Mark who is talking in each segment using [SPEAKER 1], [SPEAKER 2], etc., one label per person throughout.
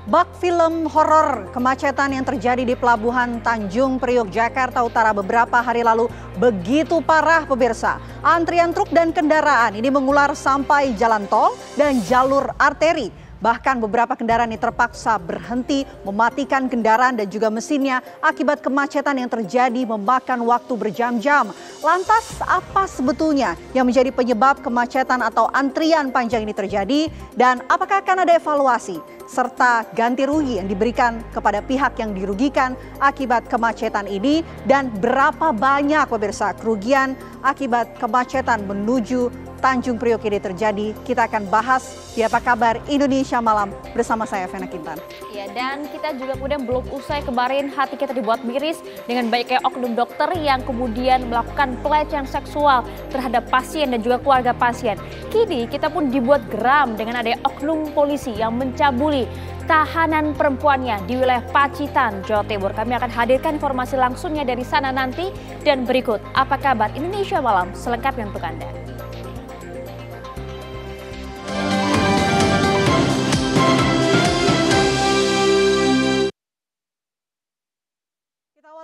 [SPEAKER 1] Bak film horor kemacetan yang terjadi di Pelabuhan Tanjung Priok, Jakarta Utara beberapa hari lalu begitu parah pemirsa. Antrian truk dan kendaraan ini mengular sampai jalan tol dan jalur arteri. Bahkan beberapa kendaraan ini terpaksa berhenti, mematikan kendaraan dan juga mesinnya akibat kemacetan yang terjadi memakan waktu berjam-jam. Lantas apa sebetulnya yang menjadi penyebab kemacetan atau antrian panjang ini terjadi? Dan apakah akan ada evaluasi serta ganti rugi yang diberikan kepada pihak yang dirugikan akibat kemacetan ini? Dan berapa banyak pemirsa kerugian akibat kemacetan menuju Tanjung Priok ini terjadi? Kita akan bahas di Apa Kabar Indonesia Malam bersama saya Vena Kintan.
[SPEAKER 2] Ya, dan kita juga kemudian belum usai kemarin hati kita dibuat miris dengan banyaknya oknum dokter yang kemudian melakukan pelecehan seksual terhadap pasien dan juga keluarga pasien. Kini kita pun dibuat geram dengan adanya oknum polisi yang mencabuli tahanan perempuannya di wilayah Pacitan, Jawa Timur. Kami akan hadirkan informasi langsungnya dari sana nanti, dan berikut Apa Kabar Indonesia Malam selengkapnya untuk Anda.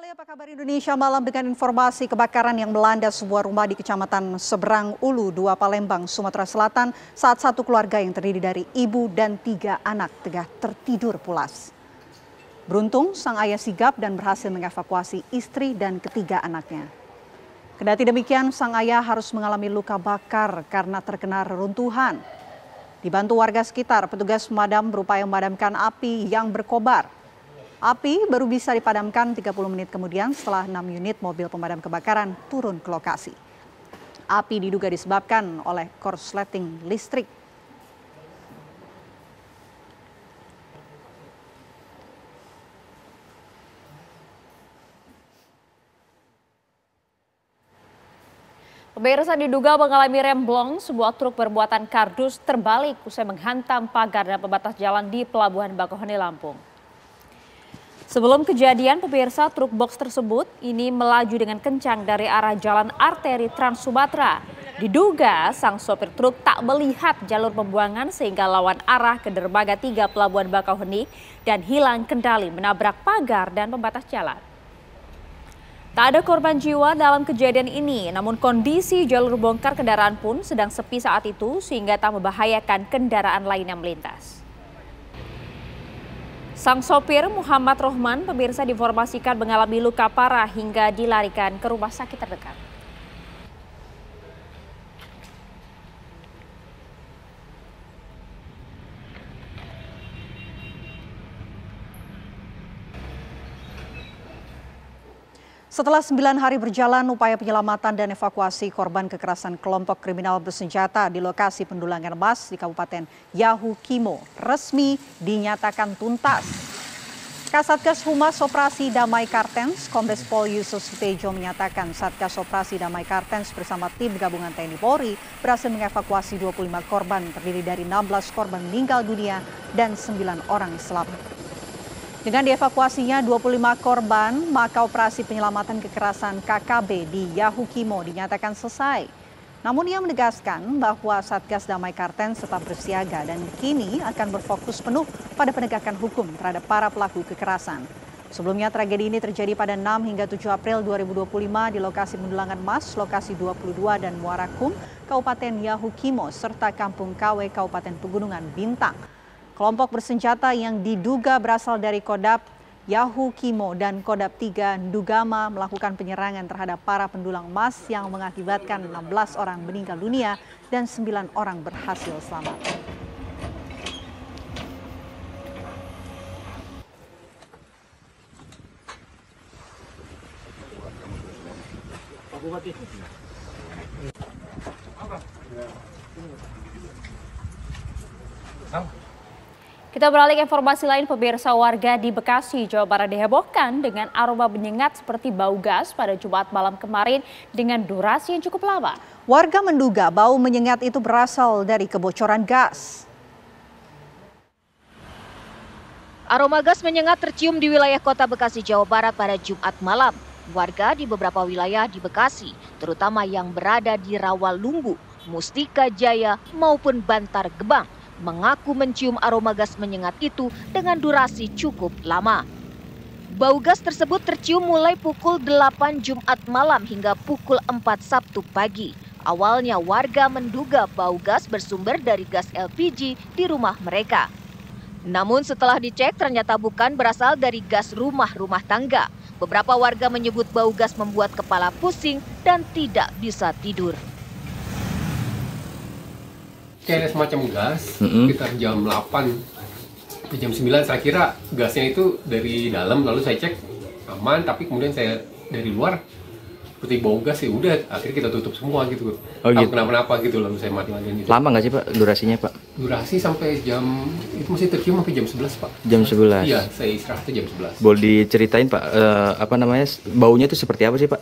[SPEAKER 1] Apa Kabar Indonesia Malam dengan informasi kebakaran yang melanda sebuah rumah di Kecamatan Seberang Ulu, 2 Palembang, Sumatera Selatan saat satu keluarga yang terdiri dari ibu dan 3 anak tengah tertidur pulas. Beruntung sang ayah sigap dan berhasil mengevakuasi istri dan ketiga anaknya. Kendati demikian, sang ayah harus mengalami luka bakar karena terkena reruntuhan. Dibantu warga sekitar, petugas pemadam berupaya memadamkan api yang berkobar. Api baru bisa dipadamkan 30 menit kemudian setelah 6 unit mobil pemadam kebakaran turun ke lokasi. Api diduga disebabkan oleh korsleting listrik.
[SPEAKER 2] Pemirsa, diduga mengalami remblong, sebuah truk bermuatan kardus terbalik usai menghantam pagar dan pembatas jalan di Pelabuhan Bakauheni, Lampung. Sebelum kejadian, pemirsa, truk box tersebut ini melaju dengan kencang dari arah jalan arteri Trans Sumatera. Diduga sang sopir truk tak melihat jalur pembuangan sehingga lawan arah ke dermaga 3 Pelabuhan Bakauheni dan hilang kendali menabrak pagar dan pembatas jalan. Tak ada korban jiwa dalam kejadian ini, namun kondisi jalur bongkar kendaraan pun sedang sepi saat itu sehingga tak membahayakan kendaraan lain yang melintas. Sang sopir Muhammad Rohman, pemirsa, diinformasikan mengalami luka parah hingga dilarikan ke rumah sakit terdekat.
[SPEAKER 1] Setelah 9 hari berjalan, upaya penyelamatan dan evakuasi korban kekerasan kelompok kriminal bersenjata di lokasi pendulangan emas di Kabupaten Yahukimo resmi dinyatakan tuntas. Kasatgas Humas Operasi Damai Kartens, Kombes Pol Yusuf Sutejo menyatakan Satgas Operasi Damai Kartens bersama tim gabungan TNI Polri berhasil mengevakuasi 25 korban terdiri dari 16 korban meninggal dunia dan 9 orang selamat. Dengan dievakuasinya 25 korban, maka operasi penyelamatan kekerasan KKB di Yahukimo dinyatakan selesai. Namun ia menegaskan bahwa Satgas Damai Kartens tetap bersiaga dan kini akan berfokus penuh pada penegakan hukum terhadap para pelaku kekerasan. Sebelumnya tragedi ini terjadi pada 6 hingga 7 April 2025 di lokasi pendulangan emas, lokasi 22 dan Muarakum, Kabupaten Yahukimo, serta Kampung KW, Kabupaten Pegunungan Bintang. Kelompok bersenjata yang diduga berasal dari Kodam Yahukimo dan Kodam 3 Ndugama melakukan penyerangan terhadap para pendulang emas yang mengakibatkan 16 orang meninggal dunia dan 9 orang berhasil selamat.
[SPEAKER 2] Kita beralih ke informasi lain, pemirsa. Warga di Bekasi, Jawa Barat dihebohkan dengan aroma menyengat seperti bau gas pada Jumat malam kemarin dengan durasi yang cukup lama.
[SPEAKER 1] Warga menduga bau menyengat itu berasal dari kebocoran gas.
[SPEAKER 3] Aroma gas menyengat tercium di wilayah Kota Bekasi, Jawa Barat pada Jumat malam. Warga di beberapa wilayah di Bekasi, terutama yang berada di Rawalumbu, Mustika Jaya maupun Bantar Gebang, mengaku mencium aroma gas menyengat itu dengan durasi cukup lama. Bau gas tersebut tercium mulai pukul 8 Jumat malam hingga pukul 4 Sabtu pagi. Awalnya warga menduga bau gas bersumber dari gas LPG di rumah mereka. Namun setelah dicek ternyata bukan berasal dari gas rumah tangga. Beberapa warga menyebut bau gas membuat kepala pusing dan tidak bisa tidur.
[SPEAKER 4] Kayak semacam gas, sekitar jam 8, jam 9 saya kira gasnya itu dari dalam, lalu saya cek aman, tapi kemudian saya dari luar seperti bau gas, ya udah akhirnya kita tutup semua gitu.
[SPEAKER 5] Oh, gitu.
[SPEAKER 4] Kenapa gitu, lalu saya mati-matiin gitu.
[SPEAKER 5] Lama nggak sih Pak durasinya Pak?
[SPEAKER 4] Durasi sampai jam, itu masih tercium sampai jam 11 Pak.
[SPEAKER 5] Jam 11?
[SPEAKER 4] Iya, saya istirahatnya jam 11.
[SPEAKER 5] Boleh diceritain Pak, apa namanya, baunya itu seperti apa sih Pak?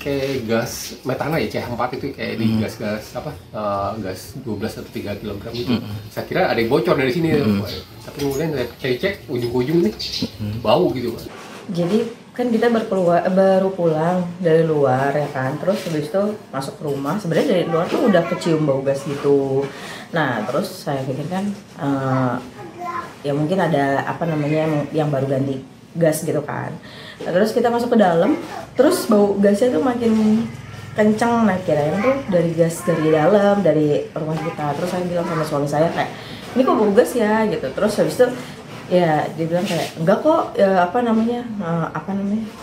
[SPEAKER 4] Kayak gas metana ya, CH4 itu kayak di gas apa, gas 12 atau 3 kg itu. Saya kira ada yang bocor dari sini, tapi kemudian saya cek ujung-ujung nih bau gitu Pak.
[SPEAKER 6] Jadi kan kita baru pulang dari luar ya kan, terus habis itu masuk ke rumah, sebenarnya dari luar tuh udah kecium bau gas gitu. Nah terus saya pikir kan ya mungkin ada apa namanya yang baru ganti gas gitu kan. Nah, terus kita masuk ke dalam, terus bau gasnya tuh makin kencang. Nah kirain tuh dari gas dari dalam, dari rumah kita. Terus saya bilang sama suami saya kayak, ini kok bau gas ya gitu. Terus habis itu ya dia bilang kayak enggak kok, ya, apa namanya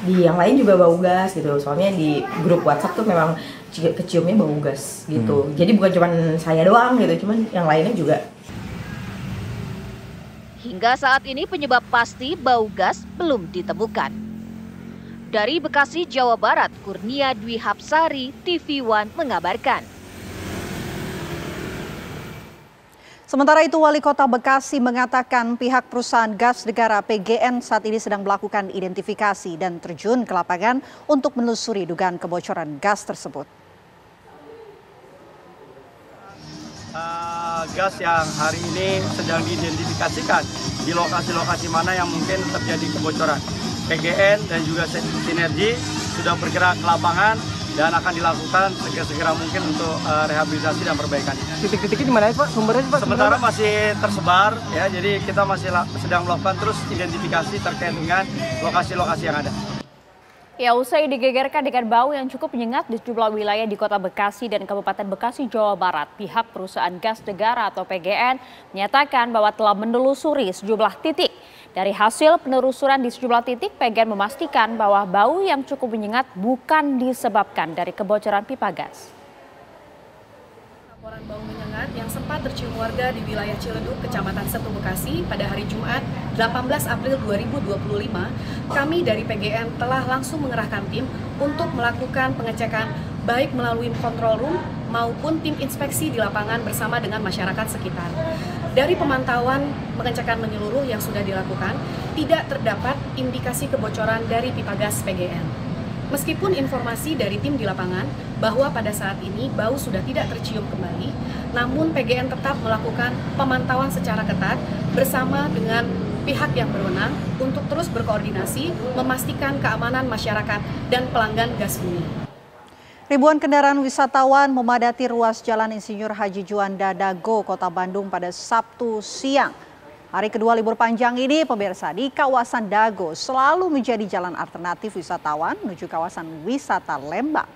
[SPEAKER 6] di yang lain juga bau gas gitu. Soalnya di grup WhatsApp tuh memang keciumnya bau gas gitu. Jadi bukan cuma saya doang gitu, cuman yang lainnya juga.
[SPEAKER 3] Hingga saat ini penyebab pasti bau gas belum ditemukan. Dari Bekasi, Jawa Barat, Kurnia Dwi Hapsari, TV One mengabarkan.
[SPEAKER 1] Sementara itu, Wali Kota Bekasi mengatakan pihak perusahaan gas negara PGN saat ini sedang melakukan identifikasi dan terjun ke lapangan untuk menelusuri dugaan kebocoran gas tersebut.
[SPEAKER 7] Gas yang hari ini sedang diidentifikasikan di lokasi-lokasi mana yang mungkin terjadi kebocoran. PGN dan juga Sinergi sudah bergerak ke lapangan dan akan dilakukan segera mungkin untuk rehabilitasi dan perbaikan.
[SPEAKER 8] Titik-titiknya di mana Pak? Sumbernya Pak?
[SPEAKER 7] Sementara masih tersebar ya, jadi kita masih sedang melakukan terus identifikasi terkait dengan lokasi-lokasi yang ada.
[SPEAKER 2] Ya, usai digegerkan dengan bau yang cukup menyengat di sejumlah wilayah di Kota Bekasi dan Kabupaten Bekasi, Jawa Barat, pihak perusahaan gas negara atau PGN menyatakan bahwa telah menelusuri sejumlah titik. Dari hasil penelusuran di sejumlah titik, PGN memastikan bahwa bau yang cukup menyengat bukan disebabkan dari kebocoran pipa gas.
[SPEAKER 9] Laporan bau menyengat yang sempat tercium warga di wilayah Ciledug, Kecamatan Setu, Bekasi pada hari Jumat 18 April 2025, kami dari PGN telah langsung mengerahkan tim untuk melakukan pengecekan baik melalui control room maupun tim inspeksi di lapangan bersama dengan masyarakat sekitar. Dari pemantauan pengecekan menyeluruh yang sudah dilakukan, tidak terdapat indikasi kebocoran dari pipa gas PGN. Meskipun informasi dari tim di lapangan bahwa pada saat ini bau sudah tidak tercium kembali, namun PGN tetap melakukan pemantauan secara ketat bersama dengan pihak yang berwenang untuk terus berkoordinasi memastikan keamanan masyarakat dan pelanggan gas bumi.
[SPEAKER 1] Ribuan kendaraan wisatawan memadati ruas Jalan Insinyur Haji Juanda Dago, Kota Bandung pada Sabtu siang. Hari kedua libur panjang ini, pemirsa, di kawasan Dago selalu menjadi jalan alternatif wisatawan menuju kawasan wisata Lembang.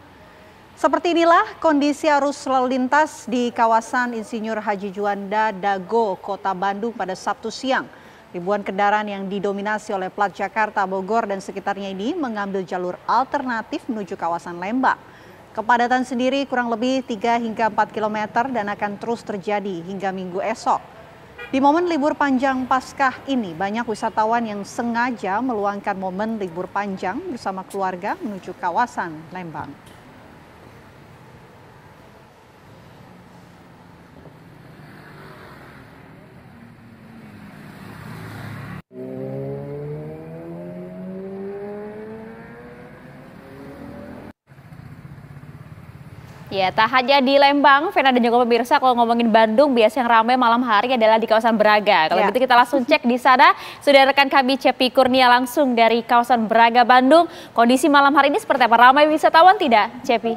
[SPEAKER 1] Seperti inilah kondisi arus lalu lintas di kawasan Insinyur Haji Juanda Dago, Kota Bandung pada Sabtu siang. Ribuan kendaraan yang didominasi oleh plat Jakarta, Bogor, dan sekitarnya ini mengambil jalur alternatif menuju kawasan Lembang. Kepadatan sendiri kurang lebih 3 hingga 4 km dan akan terus terjadi hingga Minggu esok. Di momen libur panjang Paskah ini, banyak wisatawan yang sengaja meluangkan momen libur panjang bersama keluarga menuju kawasan Lembang.
[SPEAKER 2] Ya, tak hanya di Lembang, Vena dan juga pemirsa, kalau ngomongin Bandung, biasa yang ramai malam hari adalah di kawasan Braga. Kalau gitu kita langsung cek di sana. Sudah rekan kami Cepi Kurnia langsung dari kawasan Braga, Bandung. Kondisi malam hari ini seperti apa? Ramai wisatawan tidak, Cepi?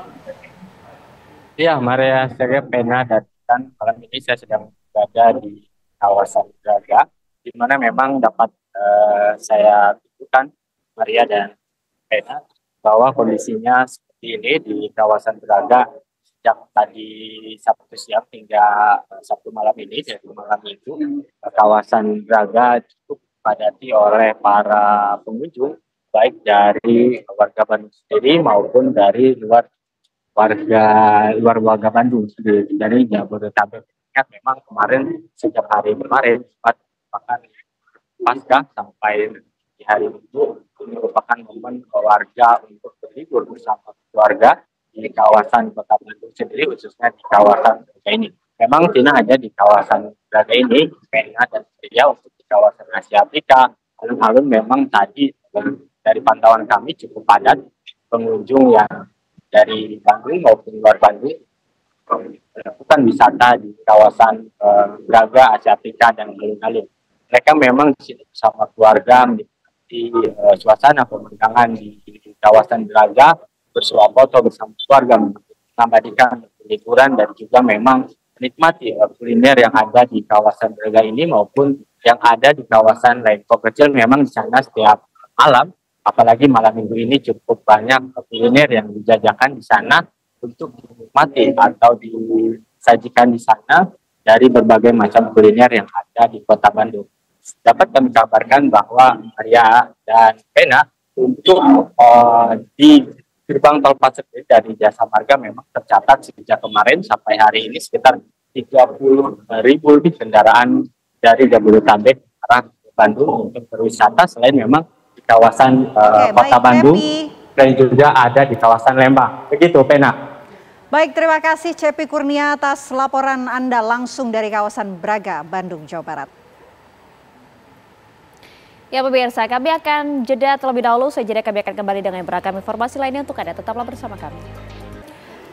[SPEAKER 8] Iya, Maria, saya Vena dan malam ini saya sedang
[SPEAKER 10] berada di kawasan Braga, di mana memang dapat saya tunjukkan Maria dan Pena bahwa kondisinya seperti ini di kawasan Braga sejak tadi Sabtu siang hingga Sabtu malam ini. Dari malam itu kawasan Braga cukup dipadati oleh para pengunjung, baik dari warga Bandung sendiri maupun dari luar warga Bandung sendiri. Dari Jabodetabek memang kemarin sejak hari kemarin bahkan pasca sampai di hari Minggu ini merupakan momen warga untuk berlibur bersama keluarga di kawasan Kota Bandung sendiri, khususnya di kawasan Braga ini. Memang tidak hanya di kawasan Braga ini, Pena dan Setia untuk di kawasan Asia Afrika, alun-alun memang tadi dari pantauan kami cukup padat pengunjung yang dari Bandung maupun luar Bandung melakukan wisata di kawasan Braga, Asia Afrika, dan alun-alun. Mereka memang di sini bersama keluarga menikmati suasana pemandangan di kawasan Braga, bersuah foto bersama keluarga, mengabadikan liburan, dan juga memang menikmati kuliner yang ada di kawasan Braga ini maupun yang ada di kawasan lain. Kok kecil memang di sana setiap malam, apalagi malam minggu ini cukup banyak kuliner yang dijajakan di sana untuk dinikmati atau disajikan di sana dari berbagai macam kuliner yang ada di Kota Bandung. Dapat kami kabarkan bahwa Maria dan Pena untuk di gerbang tol Paster dari Jasa Marga memang tercatat sejak kemarin sampai hari ini sekitar 30.000 lebih kendaraan dari Jabodetabek arah Bandung untuk berwisata, selain memang di kawasan Kota Bandung dan juga ada di kawasan Lembang. Begitu, Pena.
[SPEAKER 1] Baik, terima kasih Cepi Kurnia atas laporan Anda langsung dari kawasan Braga, Bandung, Jawa Barat.
[SPEAKER 2] Ya pemirsa, kami akan jeda terlebih dahulu. Kami akan kembali dengan beragam informasi lainnya untuk Anda. Tetaplah bersama kami.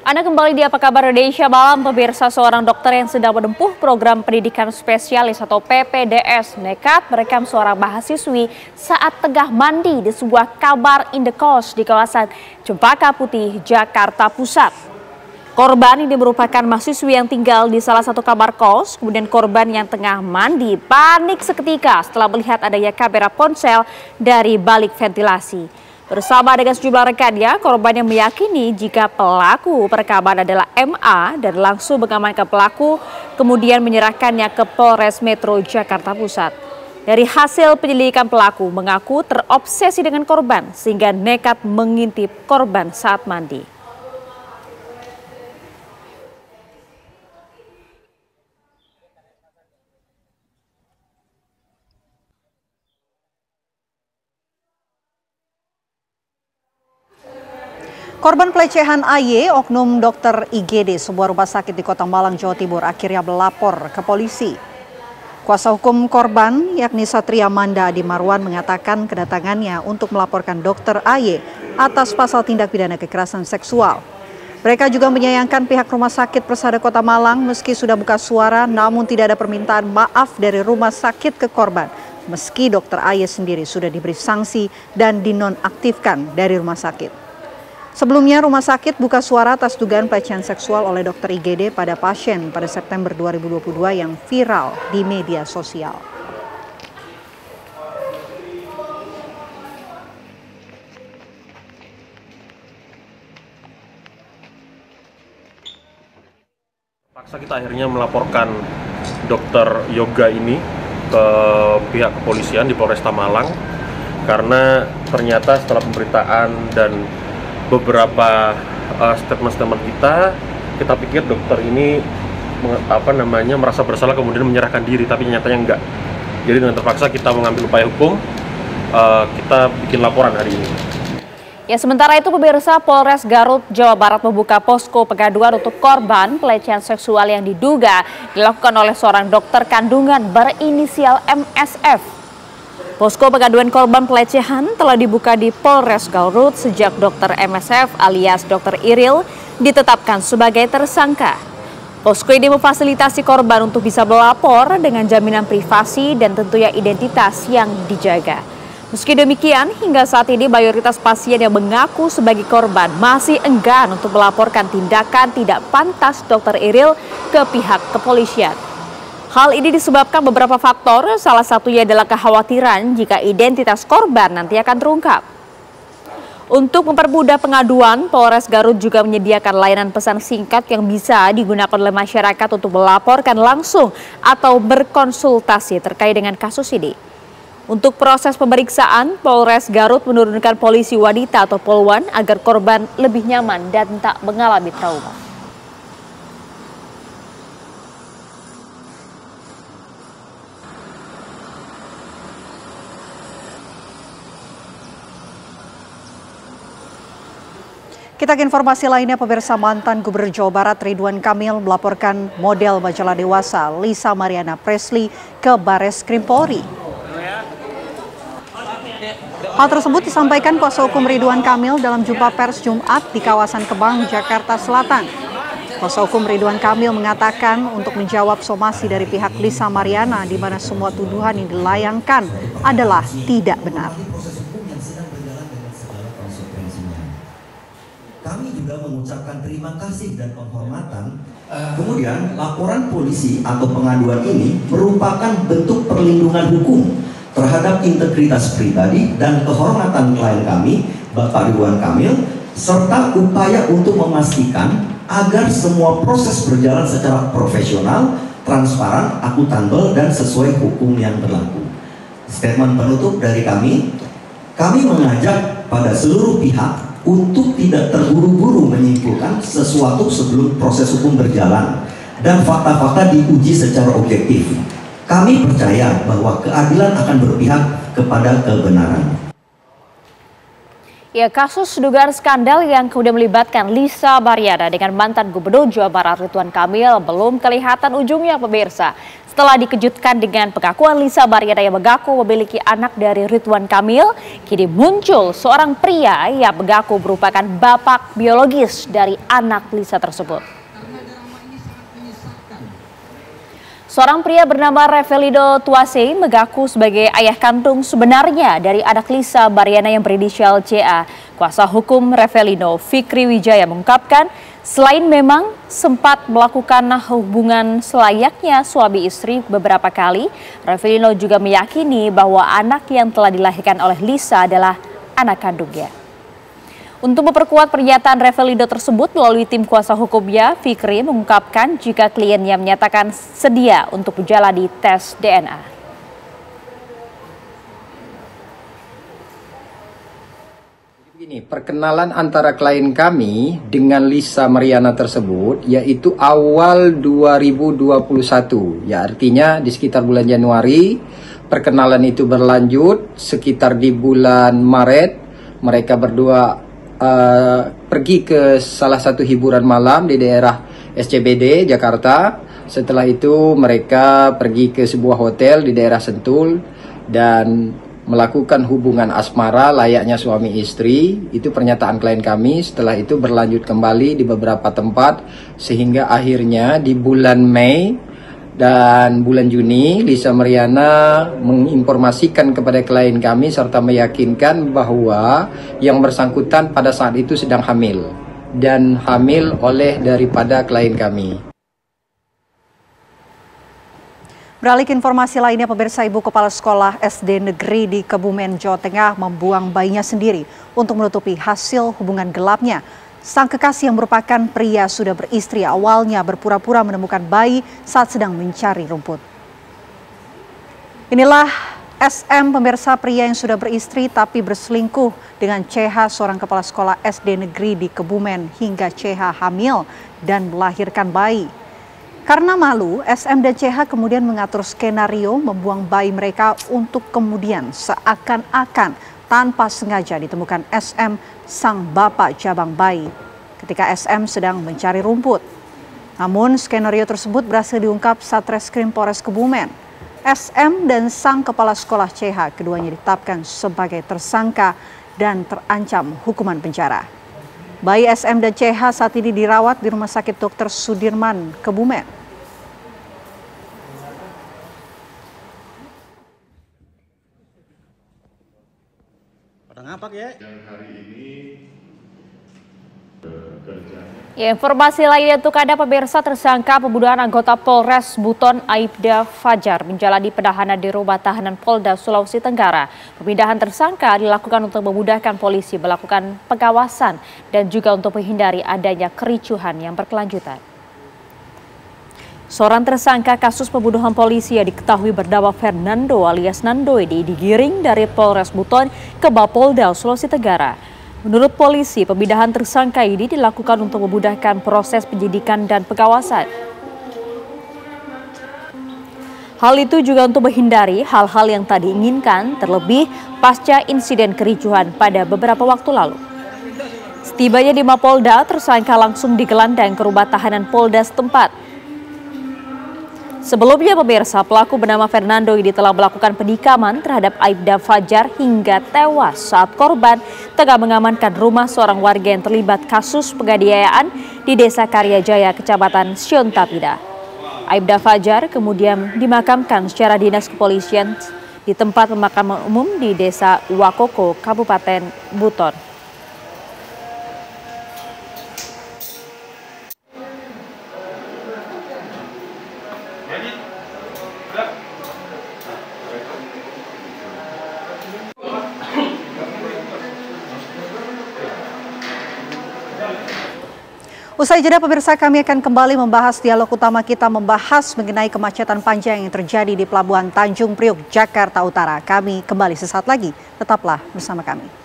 [SPEAKER 2] Anda kembali di Apa Kabar Indonesia Malam. Pemirsa, seorang dokter yang sedang menempuh program pendidikan spesialis atau PPDS nekat merekam seorang mahasiswi saat tengah mandi di sebuah kamar indekos di kawasan Cempaka Putih, Jakarta Pusat. Korban ini merupakan mahasiswi yang tinggal di salah satu kamar kos. Kemudian korban yang tengah mandi panik seketika setelah melihat adanya kamera ponsel dari balik ventilasi. Bersama dengan sejumlah rekannya, korban yang meyakini jika pelaku perekaman adalah MA dan langsung mengamankan pelaku, kemudian menyerahkannya ke Polres Metro Jakarta Pusat. Dari hasil penyelidikan, pelaku mengaku terobsesi dengan korban sehingga nekat mengintip korban saat mandi.
[SPEAKER 1] Korban pelecehan AY, oknum dokter IGD sebuah rumah sakit di Kota Malang, Jawa Timur akhirnya melapor ke polisi. Kuasa hukum korban yakni Satria Manda Adi Marwan mengatakan kedatangannya untuk melaporkan dokter AY atas pasal tindak pidana kekerasan seksual. Mereka juga menyayangkan pihak rumah sakit Persada Kota Malang meski sudah buka suara namun tidak ada permintaan maaf dari rumah sakit ke korban. Meski dokter AY sendiri sudah diberi sanksi dan dinonaktifkan dari rumah sakit. Sebelumnya, rumah sakit buka suara atas dugaan pelecehan seksual oleh dokter IGD pada pasien pada September 2022 yang viral di media sosial.
[SPEAKER 11] Paksa kita akhirnya melaporkan dokter yoga ini ke pihak kepolisian di Polresta Malang karena ternyata setelah pemberitaan dan beberapa statement-statement kita pikir dokter ini merasa bersalah kemudian menyerahkan diri, tapi nyatanya enggak. Jadi dengan terpaksa kita mengambil upaya hukum, kita bikin laporan hari ini.
[SPEAKER 2] Ya, sementara itu pemirsa, Polres Garut, Jawa Barat membuka posko pengaduan untuk korban pelecehan seksual yang diduga dilakukan oleh seorang dokter kandungan berinisial MSF. Posko pengaduan korban pelecehan telah dibuka di Polres Garut sejak dokter MSF alias dokter Iril ditetapkan sebagai tersangka. Posko ini memfasilitasi korban untuk bisa melapor dengan jaminan privasi dan tentunya identitas yang dijaga. Meski demikian, hingga saat ini mayoritas pasien yang mengaku sebagai korban masih enggan untuk melaporkan tindakan tidak pantas dokter Iril ke pihak kepolisian. Hal ini disebabkan beberapa faktor, salah satunya adalah kekhawatiran jika identitas korban nanti akan terungkap. Untuk mempermudah pengaduan, Polres Garut juga menyediakan layanan pesan singkat yang bisa digunakan oleh masyarakat untuk melaporkan langsung atau berkonsultasi terkait dengan kasus ini. Untuk proses pemeriksaan, Polres Garut menurunkan polisi wanita atau polwan agar korban lebih nyaman dan tak mengalami trauma.
[SPEAKER 1] Kita ke informasi lainnya, pemirsa. Mantan Gubernur Jawa Barat Ridwan Kamil melaporkan model majalah dewasa Lisa Mariana Presley ke Bareskrim Polri. Hal tersebut disampaikan kuasa hukum Ridwan Kamil dalam jumpa pers Jumat di kawasan Kemang, Jakarta Selatan. Kuasa hukum Ridwan Kamil mengatakan untuk menjawab somasi dari pihak Lisa Mariana di mana semua tuduhan yang dilayangkan adalah tidak benar.
[SPEAKER 12] Kami juga mengucapkan terima kasih dan penghormatan. Kemudian laporan polisi atau pengaduan ini merupakan bentuk perlindungan hukum terhadap integritas pribadi dan kehormatan klien kami, Bapak Ridwan Kamil, serta upaya untuk memastikan agar semua proses berjalan secara profesional, transparan, akuntabel, dan sesuai hukum yang berlaku. Statement penutup dari kami mengajak pada seluruh pihak untuk tidak terburu-buru menyimpulkan sesuatu sebelum proses hukum berjalan dan fakta-fakta diuji secara objektif. Kami percaya bahwa keadilan akan berpihak kepada kebenaran.
[SPEAKER 2] Ya, kasus dugaan skandal yang kemudian melibatkan Lisa Mariana dengan mantan Gubernur Jawa Barat Ridwan Kamil belum kelihatan ujungnya, pemirsa. Setelah dikejutkan dengan pengakuan Lisa Mariana yang mengaku memiliki anak dari Ridwan Kamil, kini muncul seorang pria yang mengaku merupakan bapak biologis dari anak Lisa tersebut. Seorang pria bernama Revelino Tuase mengaku sebagai ayah kandung sebenarnya dari anak Lisa Mariana yang berinisial CA. Kuasa hukum Revelino, Fikri Wijaya, mengungkapkan selain memang sempat melakukan hubungan selayaknya suami istri beberapa kali, Revelino juga meyakini bahwa anak yang telah dilahirkan oleh Lisa adalah anak kandungnya. Untuk memperkuat pernyataan Revelino tersebut melalui tim kuasa hukumnya, Fikri mengungkapkan jika kliennya menyatakan sedia untuk menjalani tes DNA.
[SPEAKER 13] Ini perkenalan antara klien kami dengan Lisa Mariana tersebut yaitu awal 2021, ya artinya di sekitar bulan Januari. Perkenalan itu berlanjut sekitar di bulan Maret. Mereka berdua pergi ke salah satu hiburan malam di daerah SCBD Jakarta. Setelah itu mereka pergi ke sebuah hotel di daerah Sentul dan melakukan hubungan asmara layaknya suami istri. Itu pernyataan klien kami. Setelah itu berlanjut kembali di beberapa tempat sehingga akhirnya di bulan Mei dan bulan Juni Lisa Mariana menginformasikan kepada klien kami serta meyakinkan bahwa yang bersangkutan pada saat itu sedang hamil dan hamil oleh daripada klien kami.
[SPEAKER 1] Beralih ke informasi lainnya, pemirsa, ibu kepala sekolah SD negeri di Kebumen, Jawa Tengah membuang bayinya sendiri untuk menutupi hasil hubungan gelapnya. Sang kekasih yang merupakan pria sudah beristri awalnya berpura-pura menemukan bayi saat sedang mencari rumput. Inilah SM, pemirsa, pria yang sudah beristri tapi berselingkuh dengan CH, seorang kepala sekolah SD negeri di Kebumen, hingga CH hamil dan melahirkan bayi. Karena malu, SM dan CH kemudian mengatur skenario membuang bayi mereka untuk kemudian seakan-akan tanpa sengaja ditemukan SM, sang bapak jabang bayi, ketika SM sedang mencari rumput. Namun skenario tersebut berhasil diungkap Satreskrim Polres Kebumen. SM dan sang kepala sekolah CH keduanya ditetapkan sebagai tersangka dan terancam hukuman penjara. Bayi SM dan CH saat ini dirawat di Rumah Sakit Dr. Sudirman, Kebumen.
[SPEAKER 14] Pada ngapak ya?
[SPEAKER 15] Yang hari ini
[SPEAKER 2] Ya, informasi lainnya untuk Anda pemirsa, tersangka pembunuhan anggota Polres Buton Aibda Fajar menjalani penahanan di rumah tahanan Polda Sulawesi Tenggara. Pemindahan tersangka dilakukan untuk memudahkan polisi melakukan pengawasan dan juga untuk menghindari adanya kericuhan yang berkelanjutan. Seorang tersangka kasus pembunuhan polisi yang diketahui bernama Fernando alias Nando ini digiring dari Polres Buton ke Mapolda Sulawesi Tenggara. Menurut polisi, pemindahan tersangka ini dilakukan untuk memudahkan proses penyidikan dan pengawasan. Hal itu juga untuk menghindari hal-hal yang tak diinginkan, terlebih pasca insiden kericuhan pada beberapa waktu lalu. Setibanya di Mapolda, tersangka langsung digelandang ke rumah tahanan Polda setempat. Sebelumnya pemirsa, pelaku bernama Fernando ini telah melakukan penikaman terhadap Aibda Fajar hingga tewas saat korban tengah mengamankan rumah seorang warga yang terlibat kasus penganiayaan di Desa Karyajaya, Kecamatan Siontapida. Aibda Fajar kemudian dimakamkan secara dinas kepolisian di tempat pemakaman umum di Desa Wakoko, Kabupaten Buton.
[SPEAKER 1] Usai jeda pemirsa, kami akan kembali membahas dialog utama kita membahas mengenai kemacetan panjang yang terjadi di Pelabuhan Tanjung Priok, Jakarta Utara. Kami kembali sesaat lagi, tetaplah bersama kami.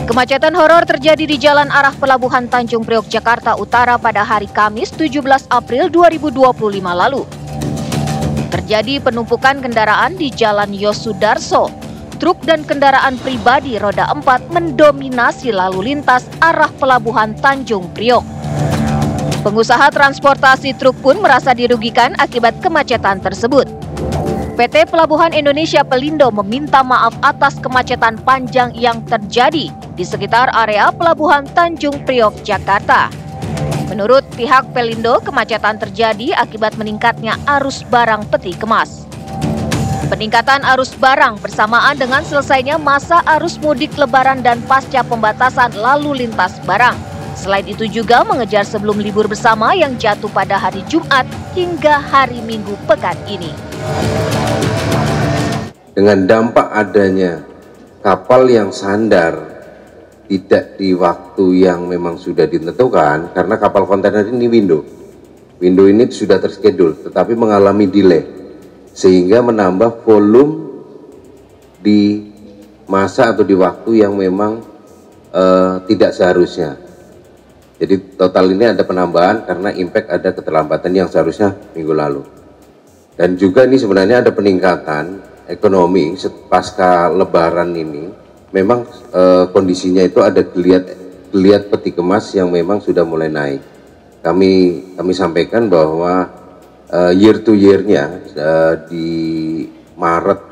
[SPEAKER 3] Kemacetan horor terjadi di jalan arah Pelabuhan Tanjung Priok, Jakarta Utara pada hari Kamis 17 April 2025 lalu. Terjadi penumpukan kendaraan di Jalan Yosudarso. Truk dan kendaraan pribadi roda 4 mendominasi lalu lintas arah Pelabuhan Tanjung Priok. Pengusaha transportasi truk pun merasa dirugikan akibat kemacetan tersebut. PT Pelabuhan Indonesia Pelindo meminta maaf atas kemacetan panjang yang terjadi di sekitar area Pelabuhan Tanjung Priok, Jakarta. Menurut pihak Pelindo, kemacetan terjadi akibat meningkatnya arus barang peti kemas. Peningkatan arus barang bersamaan dengan selesainya masa arus mudik lebaran dan pasca pembatasan lalu lintas barang. Selain itu juga mengejar sebelum libur bersama yang jatuh pada hari Jumat hingga hari Minggu pekan ini.
[SPEAKER 14] Dengan dampak adanya kapal yang sandar tidak di waktu yang memang sudah ditentukan, karena kapal kontainer ini window ini sudah terschedule tetapi mengalami delay sehingga menambah volume di masa atau di waktu yang memang tidak seharusnya. Jadi total ini ada penambahan karena impact ada keterlambatan yang seharusnya minggu lalu. Dan juga ini sebenarnya ada peningkatan ekonomi pasca lebaran ini. Memang kondisinya itu ada geliat peti kemas yang memang sudah mulai naik. Kami sampaikan bahwa year to year-nya di Maret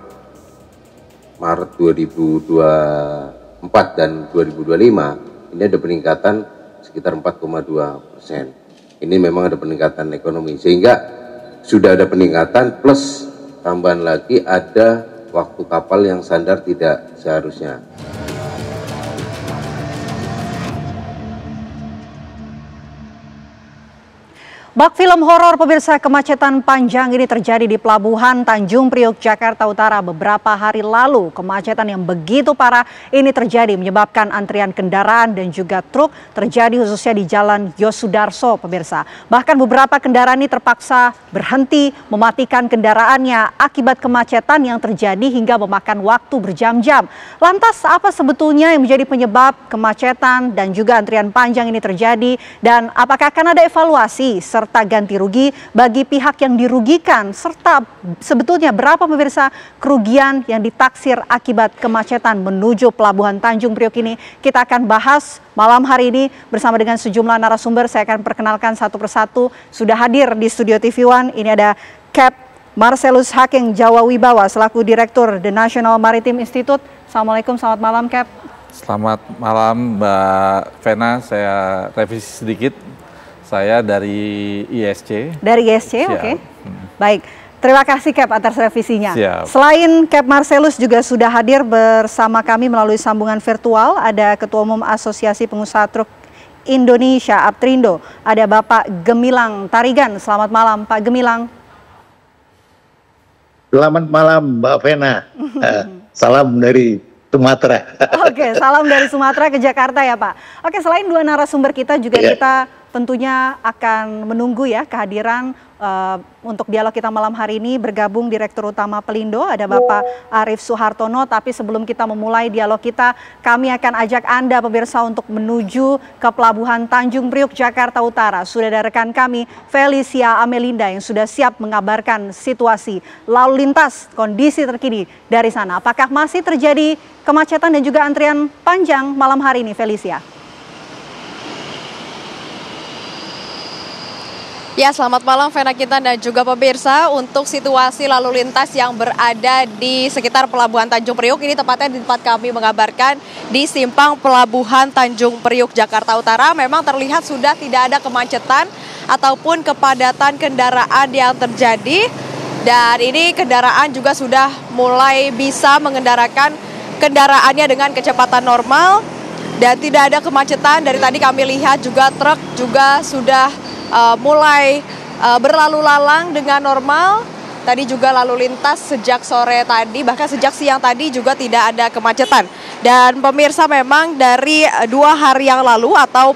[SPEAKER 14] 2024 dan 2025 ini ada peningkatan sekitar 4,2%. Ini memang ada peningkatan ekonomi sehingga sudah ada peningkatan plus tambahan lagi ada waktu kapal yang sandar tidak seharusnya.
[SPEAKER 1] Bak film horor pemirsa, kemacetan panjang ini terjadi di Pelabuhan Tanjung Priok, Jakarta Utara beberapa hari lalu. Kemacetan yang begitu parah ini terjadi menyebabkan antrian kendaraan dan juga truk terjadi khususnya di Jalan Yosudarso pemirsa. Bahkan beberapa kendaraan ini terpaksa berhenti mematikan kendaraannya akibat kemacetan yang terjadi hingga memakan waktu berjam-jam. Lantas apa sebetulnya yang menjadi penyebab kemacetan dan juga antrian panjang ini terjadi, dan apakah akan ada evaluasi serta serta ganti rugi bagi pihak yang dirugikan, serta sebetulnya berapa pemirsa kerugian yang ditaksir akibat kemacetan menuju Pelabuhan Tanjung Priok ini. Kita akan bahas malam hari ini bersama dengan sejumlah narasumber. Saya akan perkenalkan satu persatu. Sudah hadir di studio TV One, ini ada Cap Marcelus Hakeng Jawa Wibawa selaku Direktur The National Maritime Institute. Assalamualaikum, selamat malam Cap.
[SPEAKER 15] Selamat malam Mbak Vena, saya revisi sedikit. Saya dari ISC. Dari ISC, oke.
[SPEAKER 1] Baik, terima kasih Cap atas revisinya.
[SPEAKER 15] Siap.
[SPEAKER 1] Selain Cap Marcelus juga sudah hadir bersama kami melalui sambungan virtual, ada Ketua Umum Asosiasi Pengusaha Truk Indonesia, Aptrindo, ada Bapak Gemilang Tarigan. Selamat malam Pak Gemilang.
[SPEAKER 16] Selamat malam Mbak Vena, salam dari Sumatera.
[SPEAKER 1] Oke, salam dari Sumatera ke Jakarta ya Pak. Oke, selain dua narasumber kita juga kita tentunya akan menunggu ya kehadiran untuk dialog kita malam hari ini. Bergabung Direktur Utama Pelindo, ada Bapak Arief Suhartono. Tapi sebelum kita memulai dialog kita, kami akan ajak Anda pemirsa untuk menuju ke Pelabuhan Tanjung Priok, Jakarta Utara. Sudah ada rekan kami Felicia Amelinda yang sudah siap mengabarkan situasi lalu lintas, kondisi terkini dari sana. Apakah masih terjadi kemacetan dan juga antrian panjang malam hari ini, Felicia?
[SPEAKER 17] Ya, selamat malam Vena Kintan dan juga pemirsa. Untuk situasi lalu lintas yang berada di sekitar Pelabuhan Tanjung Priok, ini tepatnya di tempat kami mengabarkan di simpang Pelabuhan Tanjung Priok, Jakarta Utara, memang terlihat sudah tidak ada kemacetan ataupun kepadatan kendaraan yang terjadi. Dan ini kendaraan juga sudah mulai bisa mengendarakan kendaraannya dengan kecepatan normal dan tidak ada kemacetan. Dari tadi kami lihat juga truk juga sudah mulai berlalu lalang dengan normal. Tadi juga lalu lintas sejak sore tadi, bahkan sejak siang tadi juga tidak ada kemacetan. Dan pemirsa, memang dari 2 hari yang lalu atau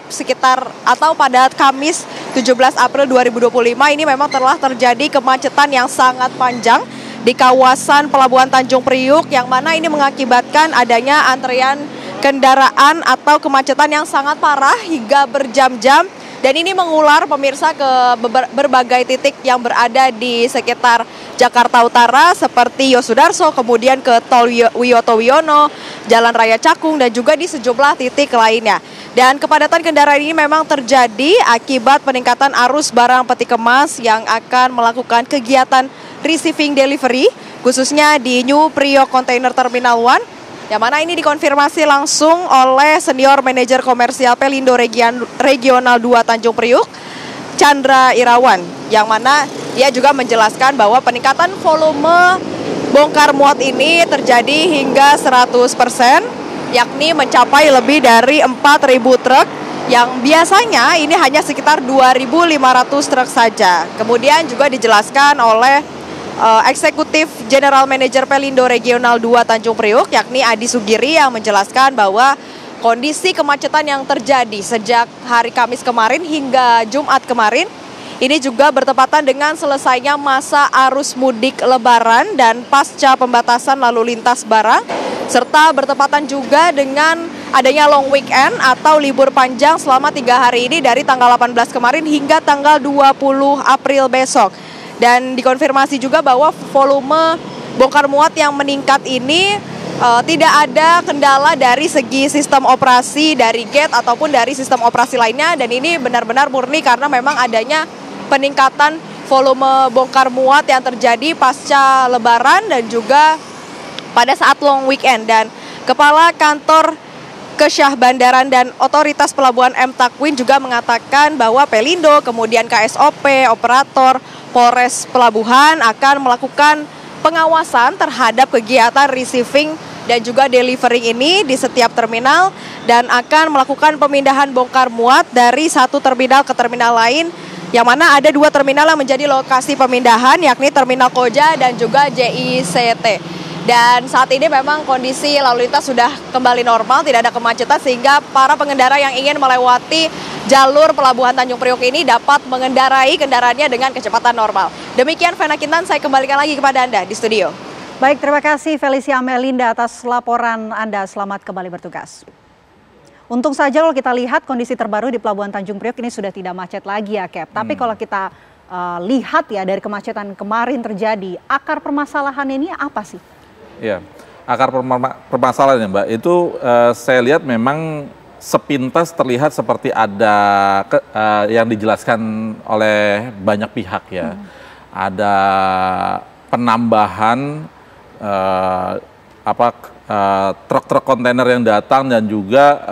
[SPEAKER 17] pada Kamis 17 April 2025 ini memang telah terjadi kemacetan yang sangat panjang di kawasan Pelabuhan Tanjung Priok, yang mana ini mengakibatkan adanya antrian kendaraan atau kemacetan yang sangat parah hingga berjam-jam. Dan ini mengular pemirsa ke berbagai titik yang berada di sekitar Jakarta Utara seperti Yosudarso, kemudian ke Tol Wiyoto Wiono, Jalan Raya Cakung, dan juga di sejumlah titik lainnya. Dan kepadatan kendaraan ini memang terjadi akibat peningkatan arus barang peti kemas yang akan melakukan kegiatan receiving delivery, khususnya di New Priok Container Terminal 1. Yang mana ini dikonfirmasi langsung oleh Senior Manajer Komersial Pelindo Regional 2 Tanjung Priok, Chandra Irawan, yang mana dia juga menjelaskan bahwa peningkatan volume bongkar muat ini terjadi hingga 100%, yakni mencapai lebih dari 4.000 truk, yang biasanya ini hanya sekitar 2.500 truk saja. Kemudian juga dijelaskan oleh Eksekutif General Manager Pelindo Regional 2 Tanjung Priok, yakni Adi Sugiri, yang menjelaskan bahwa kondisi kemacetan yang terjadi sejak hari Kamis kemarin hingga Jumat kemarin ini juga bertepatan dengan selesainya masa arus mudik Lebaran dan pasca pembatasan lalu lintas barang, serta bertepatan juga dengan adanya long weekend atau libur panjang selama 3 hari ini dari tanggal 18 kemarin hingga tanggal 20 April besok. Dan dikonfirmasi juga bahwa volume bongkar muat yang meningkat ini tidak ada kendala dari segi sistem operasi dari gate ataupun dari sistem operasi lainnya. Dan ini benar-benar murni karena memang adanya peningkatan volume bongkar muat yang terjadi pasca Lebaran dan juga pada saat long weekend. Dan Kepala Kantor Kesyah Bandaran dan Otoritas Pelabuhan M. Takwin juga mengatakan bahwa Pelindo, kemudian KSOP, operator, Polres Pelabuhan akan melakukan pengawasan terhadap kegiatan receiving dan juga delivery ini di setiap terminal dan akan melakukan pemindahan bongkar muat dari satu terminal ke terminal lain, yang mana ada 2 terminal yang menjadi lokasi pemindahan, yakni Terminal Koja dan juga JICT. Dan saat ini memang kondisi lalu lintas sudah kembali normal, tidak ada kemacetan, sehingga para pengendara yang ingin melewati jalur Pelabuhan Tanjung Priok ini dapat mengendarai kendaraannya dengan kecepatan normal. Demikian Vena Kintan, saya kembalikan lagi kepada Anda di studio.
[SPEAKER 1] Baik, terima kasih Felicia Amelinda atas laporan Anda. Selamat kembali bertugas. Untung saja kalau kita lihat kondisi terbaru di Pelabuhan Tanjung Priok ini sudah tidak macet lagi ya, Cap. Tapi kalau kita lihat ya dari kemacetan kemarin terjadi, akar permasalahan ini apa sih?
[SPEAKER 15] Iya, akar permasalahannya Mbak, itu saya lihat memang sepintas terlihat seperti ada yang dijelaskan oleh banyak pihak ya. Ada penambahan truk-truk kontainer yang datang dan juga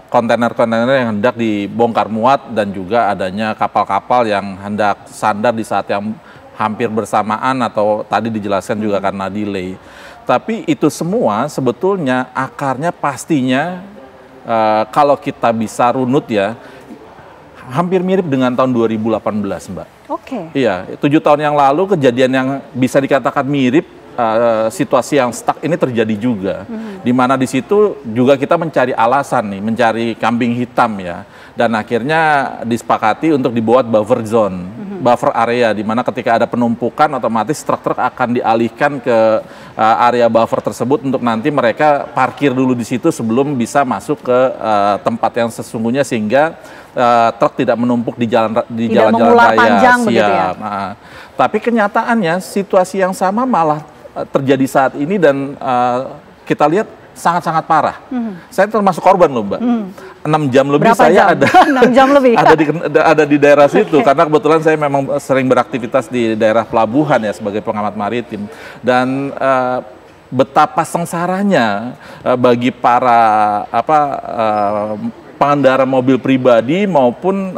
[SPEAKER 15] kontainer-kontainer yang hendak dibongkar muat dan juga adanya kapal-kapal yang hendak sandar di saat yang hampir bersamaan atau tadi dijelaskan juga karena delay. Tapi itu semua sebetulnya akarnya pastinya kalau kita bisa runut ya hampir mirip dengan tahun 2018 Mbak.
[SPEAKER 1] Oke.
[SPEAKER 15] Iya, 7 tahun yang lalu kejadian yang bisa dikatakan mirip, situasi yang stuck ini terjadi juga. Di mana di situ juga kita mencari alasan nih, mencari kambing hitam ya. Dan akhirnya disepakati untuk dibuat buffer zone, buffer area, di mana ketika ada penumpukan otomatis truk-truk akan dialihkan ke area buffer tersebut untuk nanti mereka parkir dulu di situ sebelum bisa masuk ke tempat yang sesungguhnya sehingga truk tidak menumpuk di jalan-jalan raya. Siap. Ya? Tapi kenyataannya situasi yang sama malah terjadi saat ini dan kita lihat sangat-sangat parah. Saya termasuk korban loh Mbak. 6 jam lebih. Berapa saya jam? Ada 6 jam lebih. ada di daerah situ karena kebetulan saya memang sering beraktivitas di daerah pelabuhan ya sebagai pengamat maritim dan betapa sengsaranya bagi para pengendara mobil pribadi maupun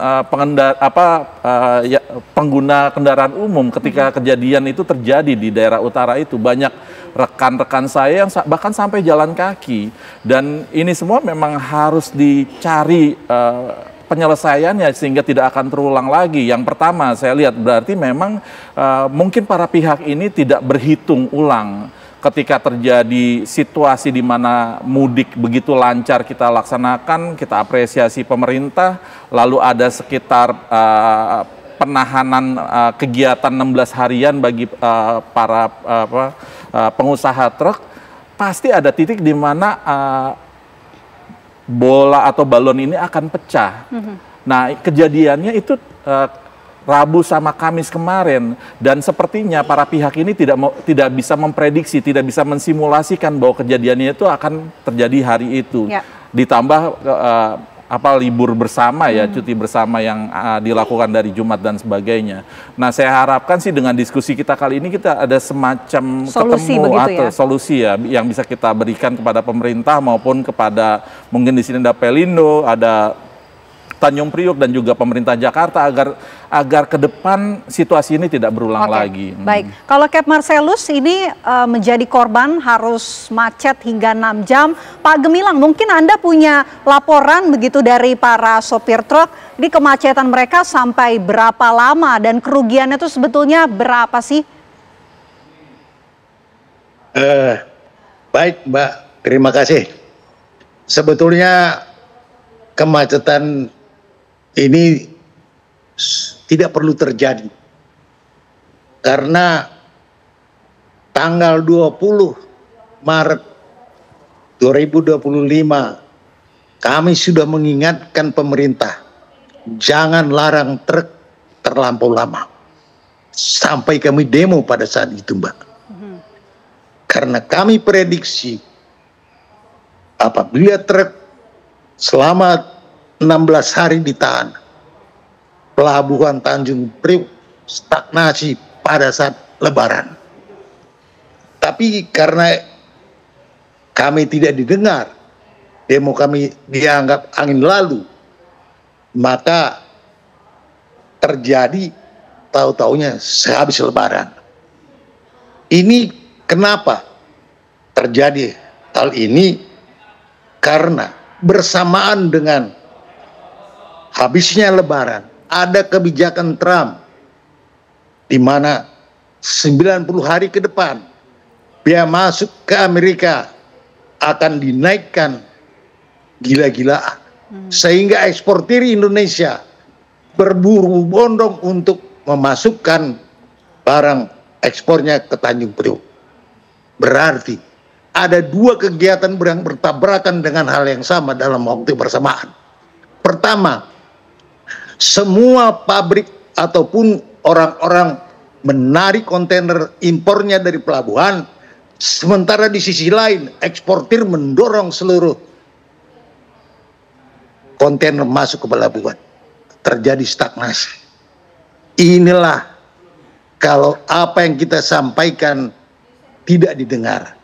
[SPEAKER 15] pengguna kendaraan umum ketika kejadian itu terjadi di daerah utara itu. Banyak rekan-rekan saya yang bahkan sampai jalan kaki, dan ini semua memang harus dicari penyelesaiannya sehingga tidak akan terulang lagi. Yang pertama saya lihat berarti memang mungkin para pihak ini tidak berhitung ulang ketika terjadi situasi di mana mudik begitu lancar kita laksanakan, kita apresiasi pemerintah, lalu ada sekitar penahanan kegiatan 16 harian bagi para pengusaha truk, pasti ada titik di mana bola atau balon ini akan pecah. Nah, kejadiannya itu Rabu sama Kamis kemarin, dan sepertinya para pihak ini tidak bisa memprediksi, tidak bisa mensimulasikan bahwa kejadiannya itu akan terjadi hari itu. Ya. Ditambah libur bersama ya, cuti bersama yang dilakukan dari Jumat dan sebagainya. Nah, saya harapkan sih dengan diskusi kita kali ini kita ada semacam solusi ya yang bisa kita berikan kepada pemerintah maupun kepada mungkin di sini ada Pelindo, ada Tanjung Priok dan juga pemerintah Jakarta agar ke depan situasi ini tidak berulang lagi.
[SPEAKER 1] Baik, kalau Cap Marcelus ini menjadi korban harus macet hingga 6 jam. Pak Gemilang, mungkin Anda punya laporan begitu dari para sopir truk di kemacetan mereka sampai berapa lama dan kerugiannya itu sebetulnya berapa sih?
[SPEAKER 16] Baik Mbak, terima kasih. Sebetulnya kemacetan ini tidak perlu terjadi karena tanggal 20 Maret 2025 kami sudah mengingatkan pemerintah jangan larang truk terlampau lama, sampai kami demo pada saat itu Mbak. Karena kami prediksi apabila truk selama 16 hari ditahan, Pelabuhan Tanjung Priok stagnasi pada saat Lebaran. Tapi karena kami tidak didengar, demo kami dianggap angin lalu, maka terjadi tahu-taunya sehabis Lebaran. Ini kenapa terjadi hal ini? Karena bersamaan dengan habisnya Lebaran, ada kebijakan Trump di mana 90 hari ke depan biaya masuk ke Amerika akan dinaikkan gila-gilaan. Sehingga eksportir Indonesia berburu-bondong untuk memasukkan barang ekspornya ke Tanjung Priok. Berarti ada dua kegiatan yang bertabrakan dengan hal yang sama dalam waktu bersamaan. Pertama, semua pabrik ataupun orang-orang menarik kontainer impornya dari pelabuhan, sementara di sisi lain eksportir mendorong seluruh kontainer masuk ke pelabuhan. Terjadi stagnasi. Inilah kalau apa yang kita sampaikan tidak didengar.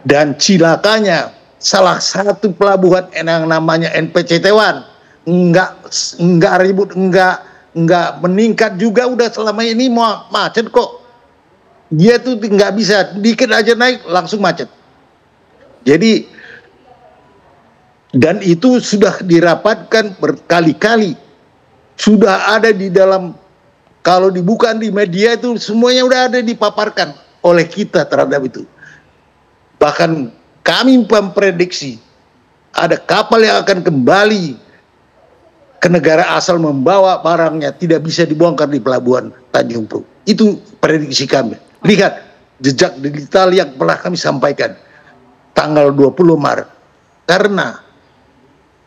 [SPEAKER 16] Dan cilakanya salah satu pelabuhan yang namanya NPCT1 enggak ribut, enggak meningkat juga, udah selama ini mau macet kok. Dia tuh nggak bisa, dikit aja naik langsung macet. Jadi, dan itu sudah dirapatkan berkali-kali, sudah ada di dalam, kalau dibuka di media itu semuanya udah ada dipaparkan oleh kita terhadap itu. Bahkan kami memprediksi ada kapal yang akan kembali ke negara asal membawa barangnya, tidak bisa dibongkar di pelabuhan Tanjung Priok. Itu prediksi kami. Lihat jejak digital yang pernah kami sampaikan tanggal 20 Maret. Karena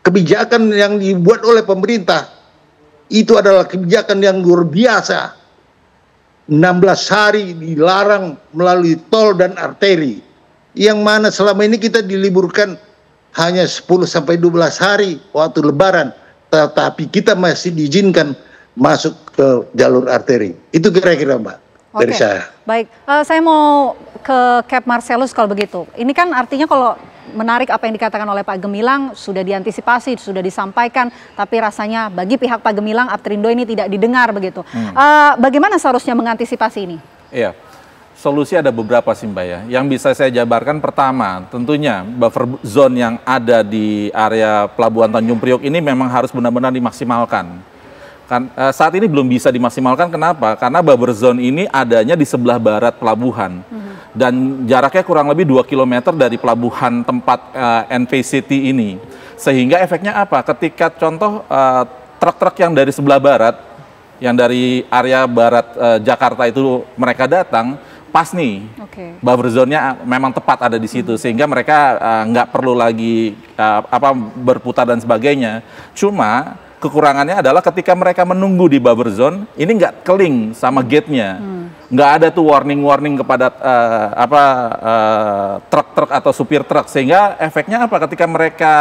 [SPEAKER 16] kebijakan yang dibuat oleh pemerintah itu adalah kebijakan yang luar biasa. 16 hari dilarang melalui tol dan arteri. Yang mana selama ini kita diliburkan hanya 10-12 hari waktu lebaran. Tetapi kita masih diizinkan masuk ke jalur arteri. Itu kira-kira Mbak dari saya.
[SPEAKER 1] Baik, saya mau ke Cap Marcelus kalau begitu. Ini kan artinya kalau menarik apa yang dikatakan oleh Pak Gemilang sudah diantisipasi, sudah disampaikan, tapi rasanya bagi pihak Pak Gemilang, Aptrindo ini tidak didengar begitu. Bagaimana seharusnya mengantisipasi ini?
[SPEAKER 15] Iya, solusi ada beberapa sih Mbak ya. Yang bisa saya jabarkan pertama, tentunya buffer zone yang ada di area Pelabuhan Tanjung Priok ini memang harus benar-benar dimaksimalkan. Saat ini belum bisa dimaksimalkan, kenapa? Karena buffer zone ini adanya di sebelah barat pelabuhan. Dan jaraknya kurang lebih 2 km dari pelabuhan tempat NPCT ini. Sehingga efeknya apa? Ketika contoh truk-truk yang dari sebelah barat, yang dari area barat Jakarta itu mereka datang, pas nih, buffer zone-nya memang tepat ada di situ, sehingga mereka nggak perlu lagi berputar dan sebagainya. Cuma kekurangannya adalah ketika mereka menunggu di buffer zone, ini nggak keling sama gate-nya, nggak ada tuh warning kepada truk-truk atau supir truk, sehingga efeknya apa? Ketika mereka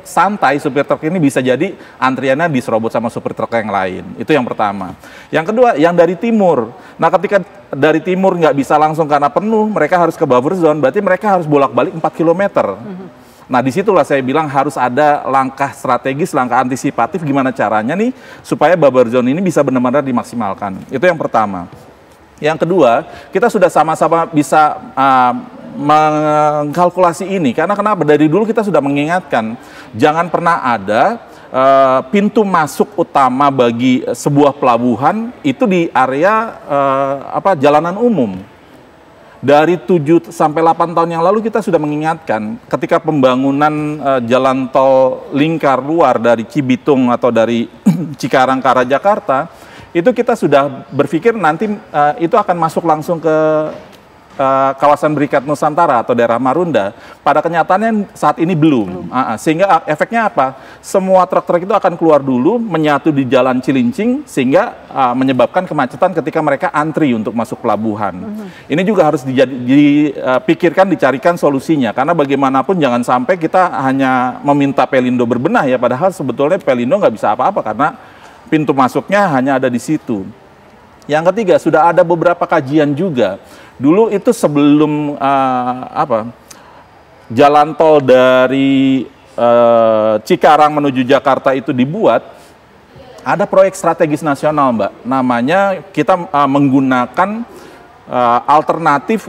[SPEAKER 15] santai, supir truk ini bisa jadi antriannya diserobot sama supir truk yang lain. Itu yang pertama. Yang kedua, yang dari timur. Nah, ketika dari timur nggak bisa langsung karena penuh, mereka harus ke buffer zone, berarti mereka harus bolak-balik 4 km. Nah, disitulah saya bilang harus ada langkah strategis, langkah antisipatif gimana caranya nih supaya buffer zone ini bisa benar-benar dimaksimalkan. Itu yang pertama. Yang kedua, kita sudah sama-sama bisa mengkalkulasi ini, karena kenapa? Dari dulu kita sudah mengingatkan jangan pernah ada pintu masuk utama bagi sebuah pelabuhan itu di area jalanan umum. Dari 7 sampai 8 tahun yang lalu kita sudah mengingatkan ketika pembangunan jalan tol lingkar luar dari Cibitung atau dari Cikarang ke arah Jakarta, itu kita sudah berpikir nanti itu akan masuk langsung ke kawasan Berikat Nusantara atau daerah Marunda. Pada kenyataannya saat ini belum. Sehingga efeknya apa? Semua truk-truk itu akan keluar dulu, menyatu di jalan Cilincing, sehingga menyebabkan kemacetan ketika mereka antri untuk masuk pelabuhan. Ini juga harus dipikirkan, dicarikan solusinya. Karena bagaimanapun jangan sampai kita hanya meminta Pelindo berbenah ya, padahal sebetulnya Pelindo nggak bisa apa-apa karena pintu masuknya hanya ada di situ. Yang ketiga, sudah ada beberapa kajian juga. Dulu itu sebelum jalan tol dari Cikarang menuju Jakarta itu dibuat, ada proyek strategis nasional, Mbak. Namanya kita menggunakan alternatif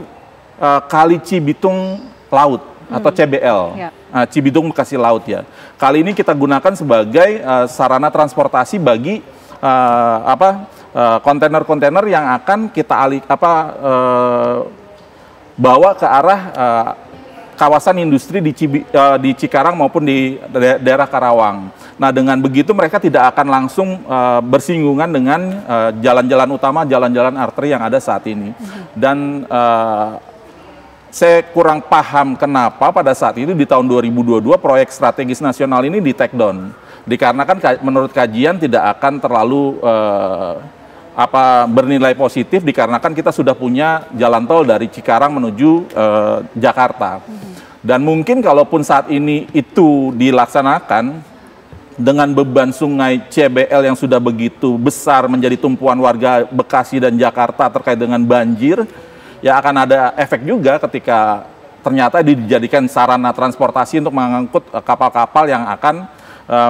[SPEAKER 15] Kali Cibitung Laut atau CBL, Cibitung Bekasi Laut ya. Kali ini kita gunakan sebagai sarana transportasi bagi kontainer-kontainer yang akan kita bawa ke arah kawasan industri di Cikarang maupun di daerah Karawang. Nah, dengan begitu mereka tidak akan langsung bersinggungan dengan jalan-jalan utama, jalan-jalan arteri yang ada saat ini. Dan saya kurang paham kenapa pada saat itu di tahun 2022 proyek strategis nasional ini di take down. Dikarenakan menurut kajian tidak akan terlalu bernilai positif dikarenakan kita sudah punya jalan tol dari Cikarang menuju Jakarta. Dan mungkin kalaupun saat ini itu dilaksanakan dengan beban sungai CBL yang sudah begitu besar menjadi tumpuan warga Bekasi dan Jakarta terkait dengan banjir, ya akan ada efek juga ketika ternyata dijadikan sarana transportasi untuk mengangkut kapal-kapal yang akan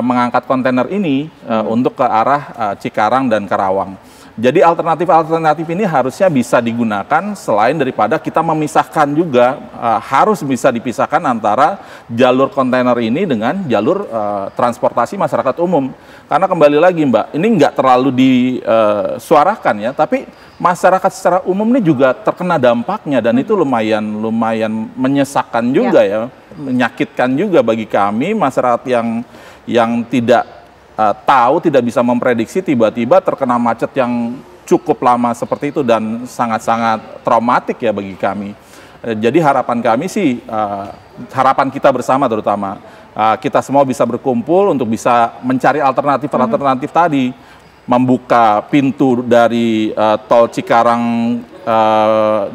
[SPEAKER 15] mengangkat kontainer ini untuk ke arah Cikarang dan Karawang. Jadi alternatif-alternatif ini harusnya bisa digunakan selain daripada kita memisahkan juga, harus bisa dipisahkan antara jalur kontainer ini dengan jalur transportasi masyarakat umum. Karena kembali lagi Mbak, ini nggak terlalu disuarakan ya, tapi masyarakat secara umum ini juga terkena dampaknya dan itu lumayan menyesakkan juga ya, menyakitkan juga bagi kami masyarakat yang tidak tahu, tidak bisa memprediksi tiba-tiba terkena macet yang cukup lama seperti itu dan sangat-sangat traumatik ya bagi kami. Jadi harapan kami sih, harapan kita bersama terutama, kita semua bisa berkumpul untuk bisa mencari alternatif-alternatif tadi, membuka pintu dari tol Cikarang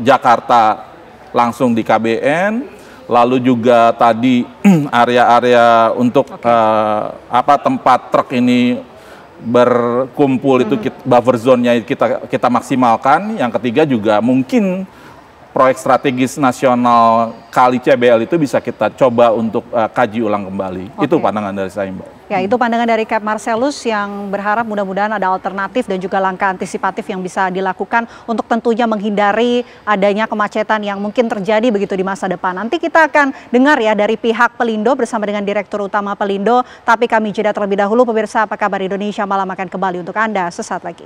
[SPEAKER 15] Jakarta langsung di KBN, lalu juga tadi area-area untuk tempat truk ini berkumpul itu buffer zone-nya kita maksimalkan. Yang ketiga juga mungkin proyek strategis nasional Kali CBL itu bisa kita coba untuk kaji ulang kembali. Itu pandangan dari saya, Mbak.
[SPEAKER 1] Ya, itu pandangan dari Kep Marcelus yang berharap mudah-mudahan ada alternatif dan juga langkah antisipatif yang bisa dilakukan untuk tentunya menghindari adanya kemacetan yang mungkin terjadi begitu di masa depan. Nanti kita akan dengar ya dari pihak Pelindo bersama dengan Direktur Utama Pelindo, tapi kami jeda terlebih dahulu. Pemirsa, Apa Kabar Indonesia Malam akan kembali untuk Anda sesaat lagi.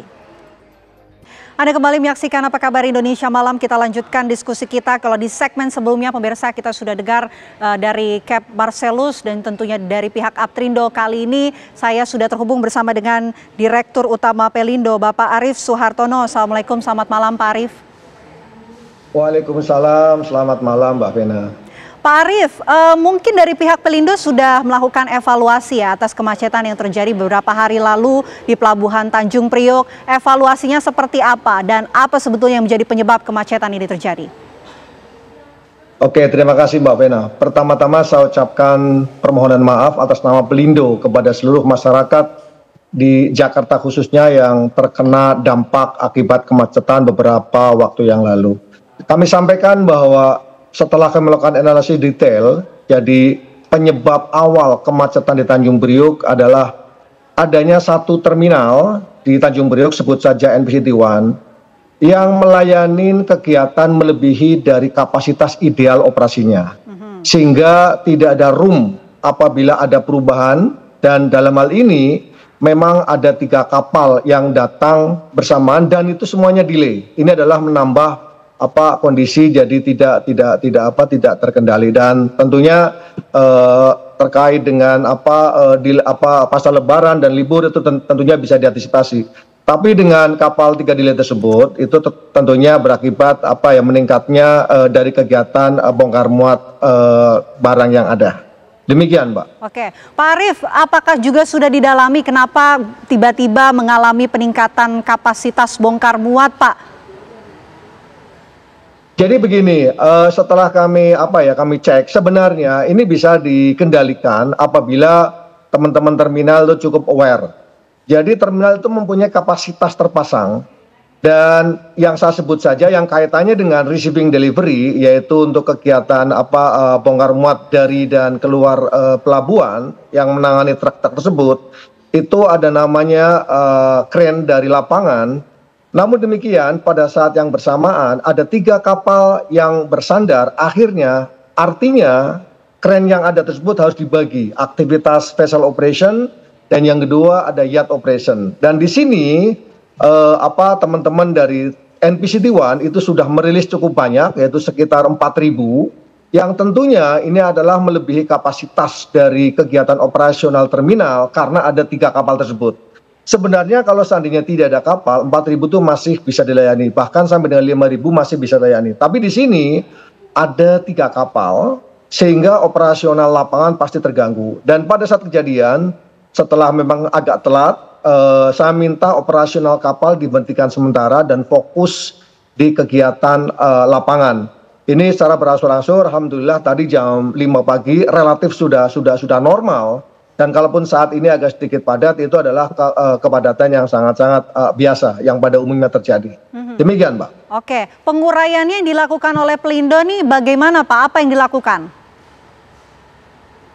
[SPEAKER 1] Anda kembali menyaksikan Apa Kabar Indonesia Malam. Kita lanjutkan diskusi kita. Kalau di segmen sebelumnya pemirsa kita sudah dengar dari Kep Marcelus dan tentunya dari pihak Aptrindo. Kali ini saya sudah terhubung bersama dengan Direktur Utama Pelindo, Bapak Arief Suhartono. Assalamualaikum, selamat malam Pak Arief.
[SPEAKER 18] Waalaikumsalam, selamat malam Mbak Vena.
[SPEAKER 1] Pak Arief, mungkin dari pihak Pelindo sudah melakukan evaluasi ya atas kemacetan yang terjadi beberapa hari lalu di Pelabuhan Tanjung Priok. Evaluasinya seperti apa dan apa sebetulnya yang menjadi penyebab kemacetan ini terjadi?
[SPEAKER 18] Oke, terima kasih Mbak Vena. Pertama-tama saya ucapkan permohonan maaf atas nama Pelindo kepada seluruh masyarakat di Jakarta khususnya yang terkena dampak akibat kemacetan beberapa waktu yang lalu. Kami sampaikan bahwa setelah kami melakukan analisis detail, jadi penyebab awal kemacetan di Tanjung Priok adalah adanya satu terminal di Tanjung Priok, sebut saja NPCT 1, yang melayani kegiatan melebihi dari kapasitas ideal operasinya. Sehingga tidak ada room apabila ada perubahan, dan dalam hal ini memang ada 3 kapal yang datang bersamaan dan itu semuanya delay. Ini adalah menambah kondisi jadi tidak terkendali dan tentunya terkait dengan pasca Lebaran dan libur itu tentunya bisa diantisipasi. Tapi dengan kapal 3 delay tersebut itu tentunya berakibat meningkatnya dari kegiatan bongkar muat barang yang ada. Demikian, Mbak.
[SPEAKER 1] Oke, Pak Arief, apakah juga sudah didalami kenapa tiba-tiba mengalami peningkatan kapasitas bongkar muat, Pak?
[SPEAKER 18] Jadi begini, setelah kami cek, sebenarnya ini bisa dikendalikan apabila teman-teman terminal itu cukup aware. Jadi terminal itu mempunyai kapasitas terpasang dan yang saya sebut saja yang kaitannya dengan receiving delivery, yaitu untuk kegiatan bongkar muat dari dan keluar pelabuhan yang menangani truk-truk tersebut, itu ada namanya crane dari lapangan. Namun demikian pada saat yang bersamaan ada 3 kapal yang bersandar, akhirnya artinya kren yang ada tersebut harus dibagi aktivitas special operation dan yang kedua ada yacht operation. Dan di sini teman-teman dari NPCT 1 itu sudah merilis cukup banyak, yaitu sekitar 4.000 yang tentunya ini adalah melebihi kapasitas dari kegiatan operasional terminal karena ada 3 kapal tersebut. Sebenarnya kalau seandainya tidak ada kapal, 4.000 itu masih bisa dilayani, bahkan sampai dengan 5.000 masih bisa dilayani. Tapi di sini ada 3 kapal, sehingga operasional lapangan pasti terganggu. Dan pada saat kejadian, setelah memang agak telat, saya minta operasional kapal dihentikan sementara dan fokus di kegiatan lapangan. Ini secara berangsur-angsur, alhamdulillah tadi jam 5 pagi relatif sudah normal. Dan kalaupun saat ini agak sedikit padat, itu adalah kepadatan yang sangat-sangat biasa yang pada umumnya terjadi. Demikian, Mbak.
[SPEAKER 1] Oke, penguraiannya yang dilakukan oleh Pelindo nih bagaimana, Pak? Apa yang dilakukan?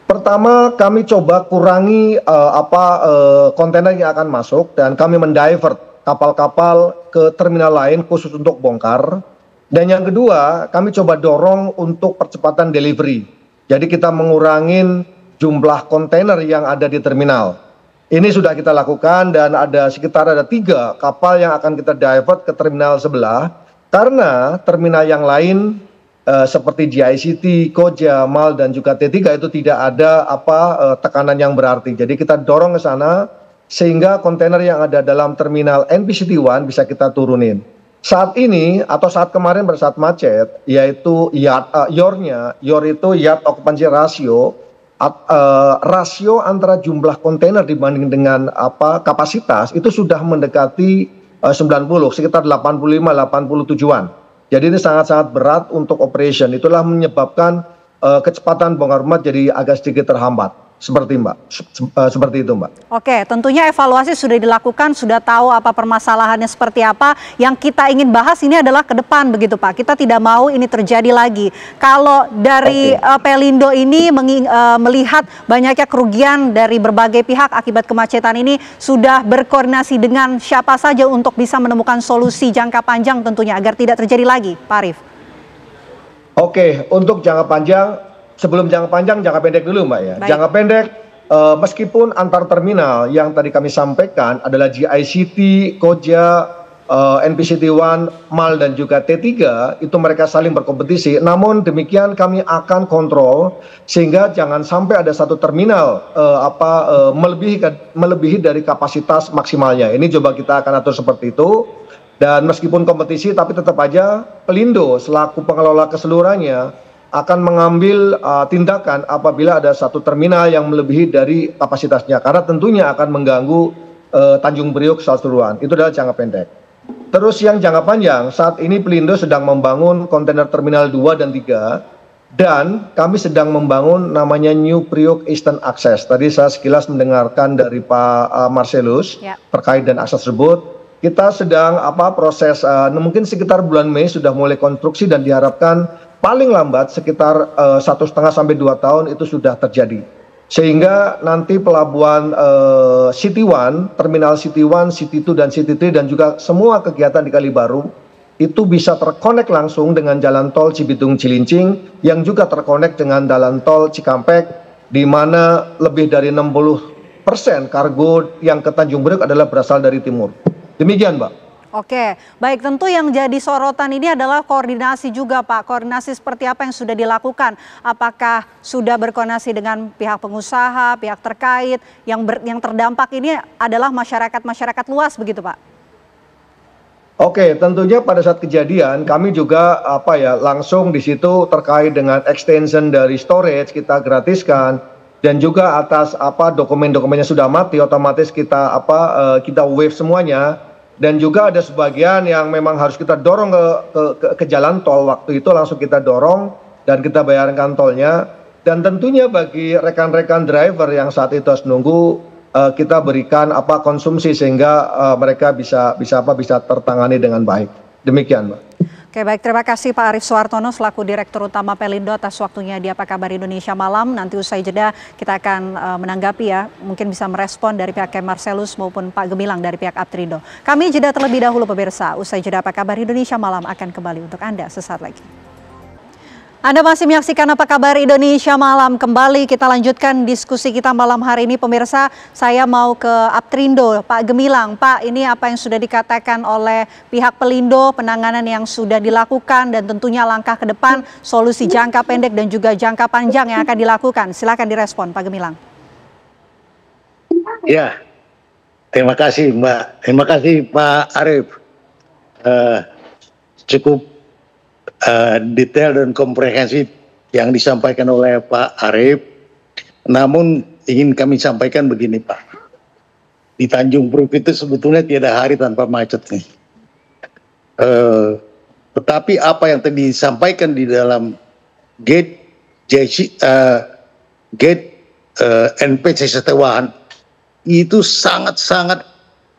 [SPEAKER 18] Pertama, kami coba kurangi kontainer yang akan masuk dan kami mendivert kapal-kapal ke terminal lain khusus untuk bongkar. Dan yang kedua, kami coba dorong untuk percepatan delivery. Jadi kita mengurangin jumlah kontainer yang ada di terminal. Ini sudah kita lakukan dan sekitar 3 kapal yang akan kita divert ke terminal sebelah. Karena terminal yang lain seperti GICT, Koja, MAL dan juga T3 itu tidak ada tekanan yang berarti. Jadi kita dorong ke sana sehingga kontainer yang ada dalam terminal NPCT1 bisa kita turunin. Saat ini atau saat kemarin pada saat macet, yaitu YOR itu yard occupancy ratio, rasio antara jumlah kontainer dibanding dengan kapasitas itu sudah mendekati 90, sekitar 85-87-an. Jadi ini sangat-sangat berat untuk operation. Itulah menyebabkan kecepatan bongkar muat jadi agak sedikit terhambat. Seperti itu, Mbak.
[SPEAKER 1] Oke, tentunya evaluasi sudah dilakukan, sudah tahu apa permasalahannya seperti apa. Yang kita ingin bahas ini adalah ke depan begitu, Pak. Kita tidak mau ini terjadi lagi. Kalau dari Pelindo ini melihat banyaknya kerugian dari berbagai pihak akibat kemacetan ini, sudah berkoordinasi dengan siapa saja untuk bisa menemukan solusi jangka panjang tentunya agar tidak terjadi lagi, Pak Arief?
[SPEAKER 18] Oke, untuk jangka panjang, sebelum jangka panjang, jangka pendek dulu, Mbak ya. Baik. Jangka pendek, meskipun antar terminal yang tadi kami sampaikan adalah GICT, Koja, NPCT1, MAL dan juga T3, itu mereka saling berkompetisi. Namun demikian kami akan kontrol sehingga jangan sampai ada satu terminal melebihi dari kapasitas maksimalnya. Ini coba kita akan atur seperti itu. Dan meskipun kompetisi, tapi tetap aja Pelindo selaku pengelola keseluruhannya akan mengambil tindakan apabila ada satu terminal yang melebihi dari kapasitasnya, karena tentunya akan mengganggu Tanjung Priok keseluruhan. Itu adalah jangka pendek. Terus yang jangka panjang, saat ini Pelindo sedang membangun kontainer terminal 2 dan 3, dan kami sedang membangun namanya New Priok Eastern Access. Tadi saya sekilas mendengarkan dari Pak Marcelus terkait dan akses tersebut. Kita sedang proses, mungkin sekitar bulan Mei sudah mulai konstruksi dan diharapkan paling lambat sekitar 1,5 sampai 2 tahun itu sudah terjadi. Sehingga nanti pelabuhan City One, terminal City One, City 2 dan City 3 dan juga semua kegiatan di Kalibaru itu bisa terkonek langsung dengan jalan tol Cibitung Cilincing yang juga terkonek dengan jalan tol Cikampek, di mana lebih dari 60% kargo yang ke Tanjung Priok adalah berasal dari timur. Demikian, Mbak.
[SPEAKER 1] Oke, baik, tentu yang jadi sorotan ini adalah koordinasi juga, Pak. Koordinasi seperti apa yang sudah dilakukan? Apakah sudah berkoordinasi dengan pihak pengusaha, pihak terkait? Yang terdampak ini adalah masyarakat luas begitu, Pak?
[SPEAKER 18] Oke, tentunya pada saat kejadian kami juga langsung di situ terkait dengan extension dari storage kita gratiskan, dan juga atas dokumen-dokumennya sudah mati otomatis kita waive semuanya. Dan juga ada sebagian yang memang harus kita dorong ke jalan tol, waktu itu langsung kita dorong dan kita bayarkan tolnya. Dan tentunya bagi rekan-rekan driver yang saat itu harus nunggu, kita berikan konsumsi sehingga mereka bisa tertangani dengan baik. Demikian, Mbak.
[SPEAKER 1] Oke, baik, terima kasih Pak Arief Suartono selaku Direktur Utama Pelindo atas waktunya di Apa Kabar Indonesia Malam. Nanti usai jeda kita akan menanggapi ya, mungkin bisa merespon dari pihak Marcelus maupun Pak Gemilang dari pihak Aptrindo. Kami jeda terlebih dahulu pemirsa, usai jeda Apa Kabar Indonesia Malam akan kembali untuk Anda sesaat lagi. Anda masih menyaksikan Apa Kabar Indonesia Malam. Kembali kita lanjutkan diskusi kita malam hari ini pemirsa. Saya mau ke Aptrindo, Pak Gemilang. Pak, ini apa yang sudah dikatakan oleh pihak Pelindo, penanganan yang sudah dilakukan dan tentunya langkah ke depan, solusi jangka pendek dan juga jangka panjang yang akan dilakukan. Silakan direspon Pak Gemilang.
[SPEAKER 16] Ya, terima kasih Mbak. Terima kasih Pak Arief. Cukup detail dan komprehensif yang disampaikan oleh Pak Arief. Namun ingin kami sampaikan begini Pak, di Tanjung Priok itu sebetulnya tiada hari tanpa macet nih. Tetapi apa yang tadi disampaikan di dalam gate NPC Setewan itu sangat-sangat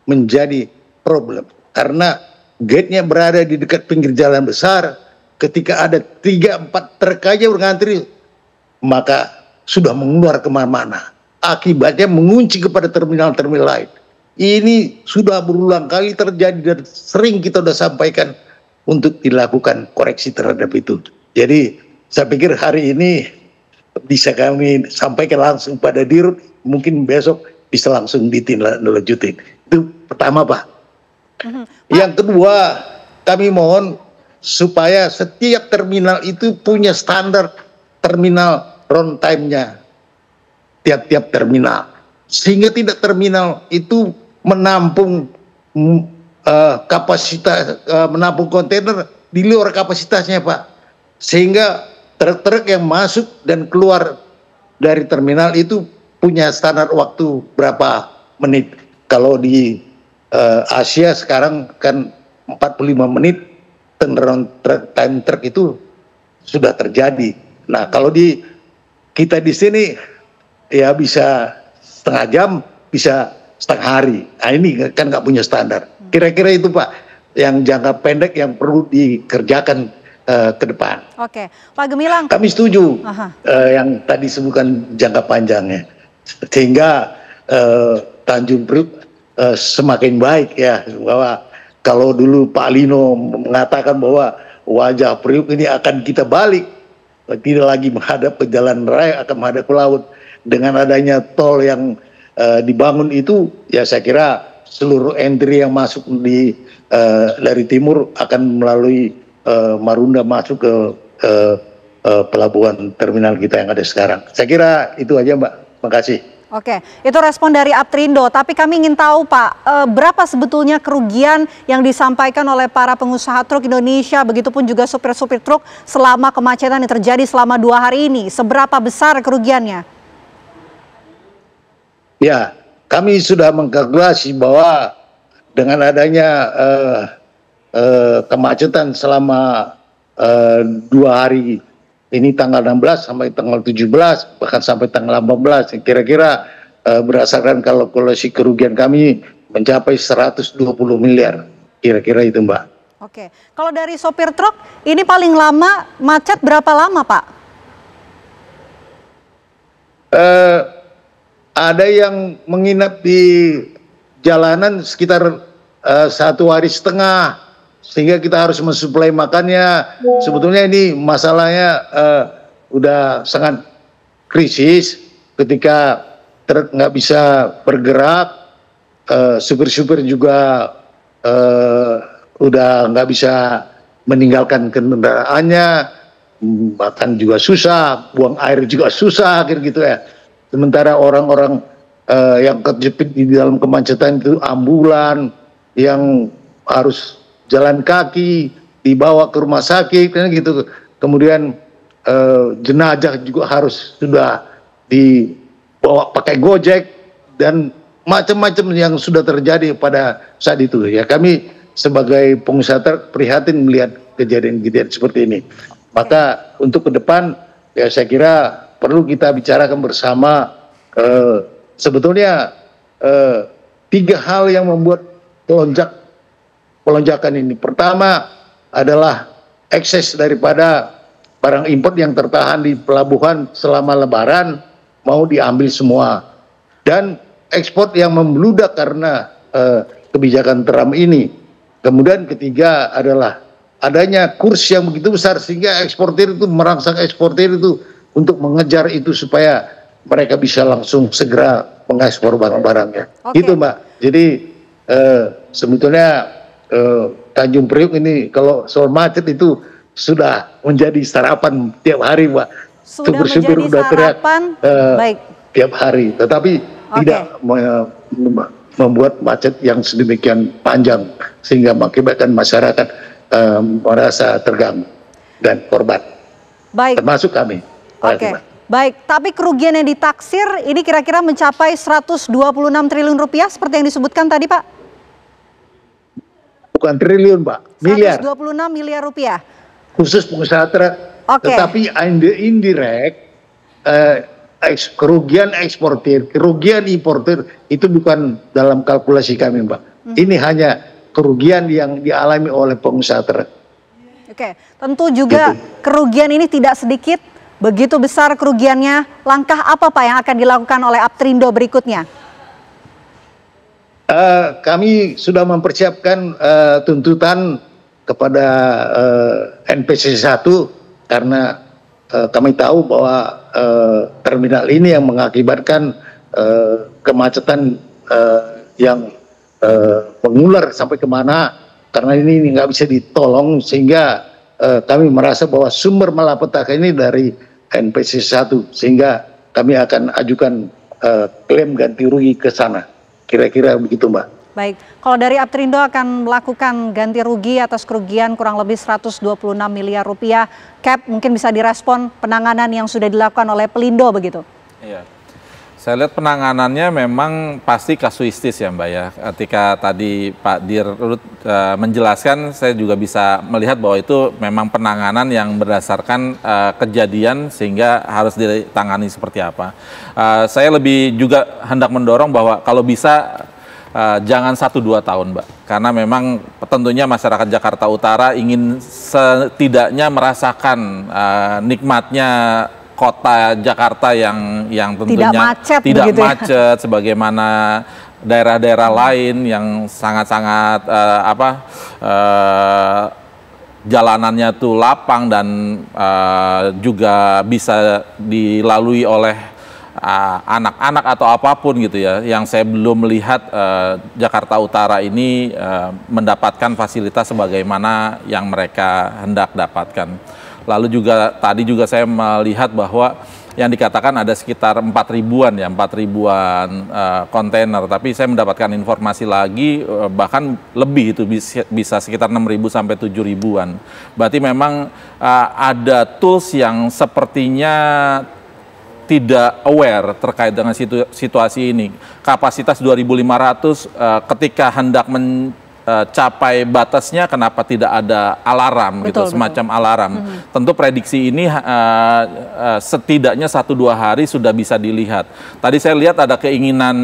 [SPEAKER 16] menjadi problem karena gate-nya berada di dekat pinggir jalan besar. Ketika ada 3-4 truk aja berngantri, maka sudah mengeluar kemana-mana. Akibatnya mengunci kepada terminal-terminal lain. Ini sudah berulang kali terjadi dan sering kita sudah sampaikan untuk dilakukan koreksi terhadap itu. Jadi saya pikir hari ini bisa kami sampaikan langsung pada Dirut, mungkin besok bisa langsung ditindaklanjutin. Itu pertama Pak. Yang kedua, kami mohon supaya setiap terminal itu punya standar terminal runtime-nya tiap-tiap terminal, sehingga tidak terminal itu menampung kapasitas menampung kontainer di luar kapasitasnya Pak, sehingga truk-truk yang masuk dan keluar dari terminal itu punya standar waktu berapa menit. Kalau di Asia sekarang kan 45 menit turnaround time truk itu sudah terjadi. Nah kalau kita di sini ya bisa setengah jam, bisa setengah hari. Nah ini kan nggak punya standar. Kira-kira itu Pak yang jangka pendek yang perlu dikerjakan ke depan.
[SPEAKER 1] Oke, Pak Gemilang.
[SPEAKER 16] Kami setuju yang tadi sebutkan jangka panjangnya, sehingga Tanjung Priok semakin baik ya. Bahwa kalau dulu Pak Lino mengatakan bahwa wajah Priok ini akan kita balik, tidak lagi menghadap ke jalan raya, akan menghadap ke laut. Dengan adanya tol yang dibangun itu, ya saya kira seluruh entry yang masuk dari timur akan melalui Marunda masuk ke pelabuhan terminal kita yang ada sekarang. Saya kira itu aja Mbak. Terima kasih.
[SPEAKER 1] Oke, itu respon dari Aptrindo. Tapi kami ingin tahu Pak, berapa sebetulnya kerugian yang disampaikan oleh para pengusaha truk Indonesia, begitupun juga supir-supir truk selama kemacetan yang terjadi selama 2 hari ini. Seberapa besar kerugiannya?
[SPEAKER 16] Ya, kami sudah mengkalkulasi bahwa dengan adanya kemacetan selama 2 hari ini, tanggal 16 sampai tanggal 17, bahkan sampai tanggal 18, kira-kira berdasarkan kalkulasi kerugian kami mencapai 120 miliar, kira-kira itu Mbak.
[SPEAKER 1] Oke, kalau dari sopir truk ini paling lama macet berapa lama Pak?
[SPEAKER 16] Ada yang menginap di jalanan sekitar 1 hari setengah, sehingga kita harus mensuplai makannya. Sebetulnya ini masalahnya udah sangat krisis ketika truk nggak bisa bergerak, supir-supir juga udah nggak bisa meninggalkan kendaraannya, makan juga susah, buang air juga susah, gitu ya. Sementara orang-orang yang kejepit di dalam kemacetan itu ambulan yang harus jalan kaki dibawa ke rumah sakit kan gitu. Kemudian jenazah juga harus sudah dibawa pakai Gojek dan macam-macam yang sudah terjadi pada saat itu ya. Kami sebagai pengusaha prihatin melihat kejadian-kejadian seperti ini. Maka untuk ke depan ya saya kira perlu kita bicarakan bersama. Sebetulnya 3 hal yang membuat pelonjakan ini. Pertama adalah ekses daripada barang impor yang tertahan di pelabuhan selama Lebaran mau diambil semua, dan ekspor yang membludak karena kebijakan Trump ini. Kemudian ketiga adalah adanya kurs yang begitu besar sehingga eksportir itu merangsang eksportir itu untuk mengejar itu supaya mereka bisa langsung segera mengekspor barang-barangnya. Itu Mbak. Jadi sebetulnya Tanjung Priok ini kalau soal macet itu sudah menjadi sarapan tiap hari Mbak. Supir-supir udah teriak tiap hari, tetapi tidak membuat macet yang sedemikian panjang sehingga mengakibatkan masyarakat merasa terganggu. dan korban.
[SPEAKER 1] Baik.
[SPEAKER 16] Termasuk kami.
[SPEAKER 1] Oke. Baik, tapi kerugian yang ditaksir ini kira-kira mencapai 126 triliun rupiah seperti yang disebutkan tadi, Pak?
[SPEAKER 16] Bukan triliun, Pak. Miliar.
[SPEAKER 1] 126 miliar rupiah.
[SPEAKER 16] Khusus pengusaha truk. Tetapi indirect, kerugian eksportir, kerugian importir itu bukan dalam kalkulasi kami, Mbak. Ini hanya kerugian yang dialami oleh pengusaha truk.
[SPEAKER 1] Oke, tentu juga kerugian ini tidak sedikit. Begitu besar kerugiannya, langkah apa Pak yang akan dilakukan oleh Aptrindo berikutnya?
[SPEAKER 16] Kami sudah mempersiapkan tuntutan kepada NPC 1 karena kami tahu bahwa terminal ini yang mengakibatkan kemacetan yang mengular sampai kemana, karena ini nggak bisa ditolong, sehingga kami merasa bahwa sumber malapetaka ini dari NPC 1, sehingga kami akan ajukan klaim ganti rugi ke sana. Kira-kira begitu, Mbak.
[SPEAKER 1] Baik, kalau dari Aptrindo akan melakukan ganti rugi atas kerugian kurang lebih 126 miliar rupiah. Cap, mungkin bisa direspon penanganan yang sudah dilakukan oleh Pelindo begitu?
[SPEAKER 15] Iya. Saya lihat penanganannya memang pasti kasuistis ya Mbak ya. Ketika tadi Pak Dirut menjelaskan, saya juga bisa melihat bahwa itu memang penanganan yang berdasarkan kejadian sehingga harus ditangani seperti apa. Saya lebih juga hendak mendorong bahwa kalau bisa jangan 1-2 tahun Mbak. Karena memang tentunya masyarakat Jakarta Utara ingin setidaknya merasakan nikmatnya kota Jakarta yang tentunya tidak macet sebagaimana daerah-daerah lain yang sangat-sangat jalanannya tuh lapang dan juga bisa dilalui oleh anak-anak atau apapun gitu ya, yang saya belum melihat Jakarta Utara ini mendapatkan fasilitas sebagaimana yang mereka hendak dapatkan. Lalu juga tadi juga saya melihat bahwa yang dikatakan ada sekitar 4.000-an ya, 4.000-an kontainer, tapi saya mendapatkan informasi lagi bahkan lebih, itu bisa sekitar 6.000 sampai 7.000-an. Berarti memang ada tools yang sepertinya tidak aware terkait dengan situasi ini. Kapasitas 2.500 ketika hendak mencapai batasnya, kenapa tidak ada alarm gitu, semacam alarm. Tentu prediksi ini setidaknya 1-2 hari sudah bisa dilihat. Tadi saya lihat ada keinginan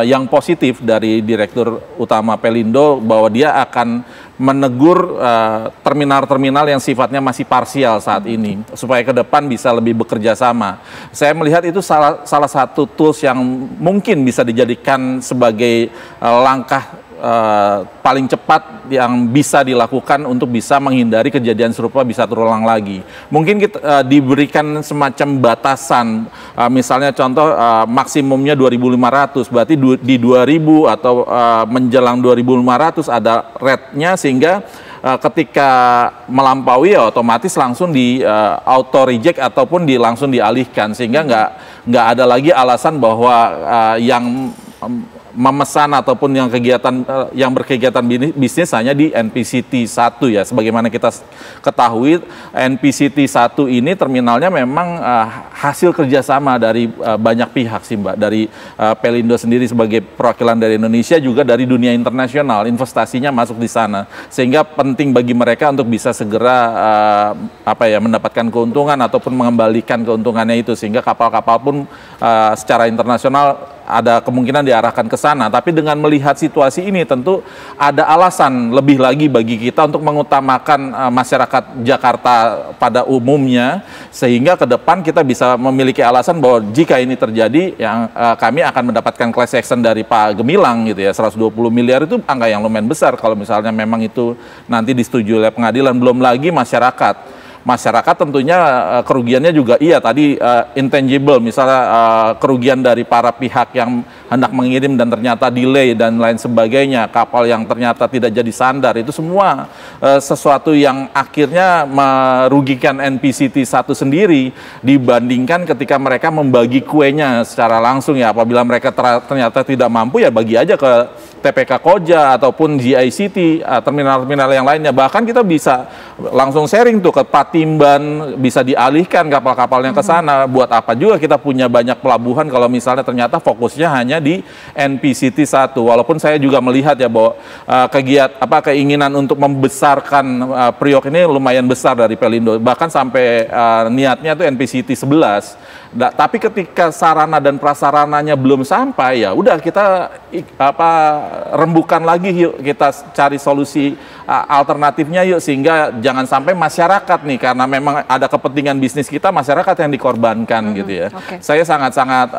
[SPEAKER 15] yang positif dari Direktur Utama Pelindo bahwa dia akan menegur terminal-terminal yang sifatnya masih parsial saat ini supaya ke depan bisa lebih bekerja sama. Saya melihat itu salah satu tools yang mungkin bisa dijadikan sebagai langkah paling cepat yang bisa dilakukan untuk bisa menghindari kejadian serupa bisa terulang lagi. Mungkin kita diberikan semacam batasan, misalnya contoh maksimumnya 2.500, berarti di 2.000 atau menjelang 2.500 ada rate-nya, sehingga ketika melampaui ya otomatis langsung di auto reject ataupun langsung dialihkan, sehingga nggak ada lagi alasan bahwa yang memesan ataupun yang berkegiatan bisnis hanya di NPCT 1 ya. Sebagaimana kita ketahui, NPCT 1 ini terminalnya memang hasil kerjasama dari banyak pihak sih Mbak. Dari Pelindo sendiri sebagai perwakilan dari Indonesia, juga dari dunia internasional, investasinya masuk di sana. Sehingga penting bagi mereka untuk bisa segera mendapatkan keuntungan ataupun mengembalikan keuntungannya itu, sehingga kapal-kapal pun secara internasional ada kemungkinan diarahkan ke sana. Tapi dengan melihat situasi ini, tentu ada alasan lebih lagi bagi kita untuk mengutamakan masyarakat Jakarta pada umumnya, sehingga ke depan kita bisa memiliki alasan bahwa jika ini terjadi, yang kami akan mendapatkan class action dari Pak Gemilang gitu ya. 120 miliar itu angka yang lumayan besar kalau misalnya memang itu nanti disetujui oleh pengadilan. Belum lagi masyarakat tentunya kerugiannya juga tadi intangible, misalnya kerugian dari para pihak yang hendak mengirim dan ternyata delay dan lain sebagainya, kapal yang ternyata tidak jadi sandar, itu semua sesuatu yang akhirnya merugikan NPCT 1 sendiri dibandingkan ketika mereka membagi kuenya secara langsung ya. Apabila mereka ternyata tidak mampu, ya bagi aja ke TPK Koja ataupun GICT, terminal-terminal yang lainnya. Bahkan kita bisa langsung sharing tuh ke Patimban, bisa dialihkan kapal-kapalnya ke sana. Buat apa juga kita punya banyak pelabuhan kalau misalnya ternyata fokusnya hanya di NPCT 1. Walaupun saya juga melihat ya bahwa keinginan untuk membesarkan Priok ini lumayan besar dari Pelindo. Bahkan sampai niatnya tuh NPCT 11. Tapi ketika sarana dan prasarananya belum sampai, ya udah kita rembukan lagi yuk, kita cari solusi alternatifnya yuk, sehingga jangan sampai masyarakat nih, karena memang ada kepentingan bisnis kita, masyarakat yang dikorbankan gitu ya. Saya sangat-sangat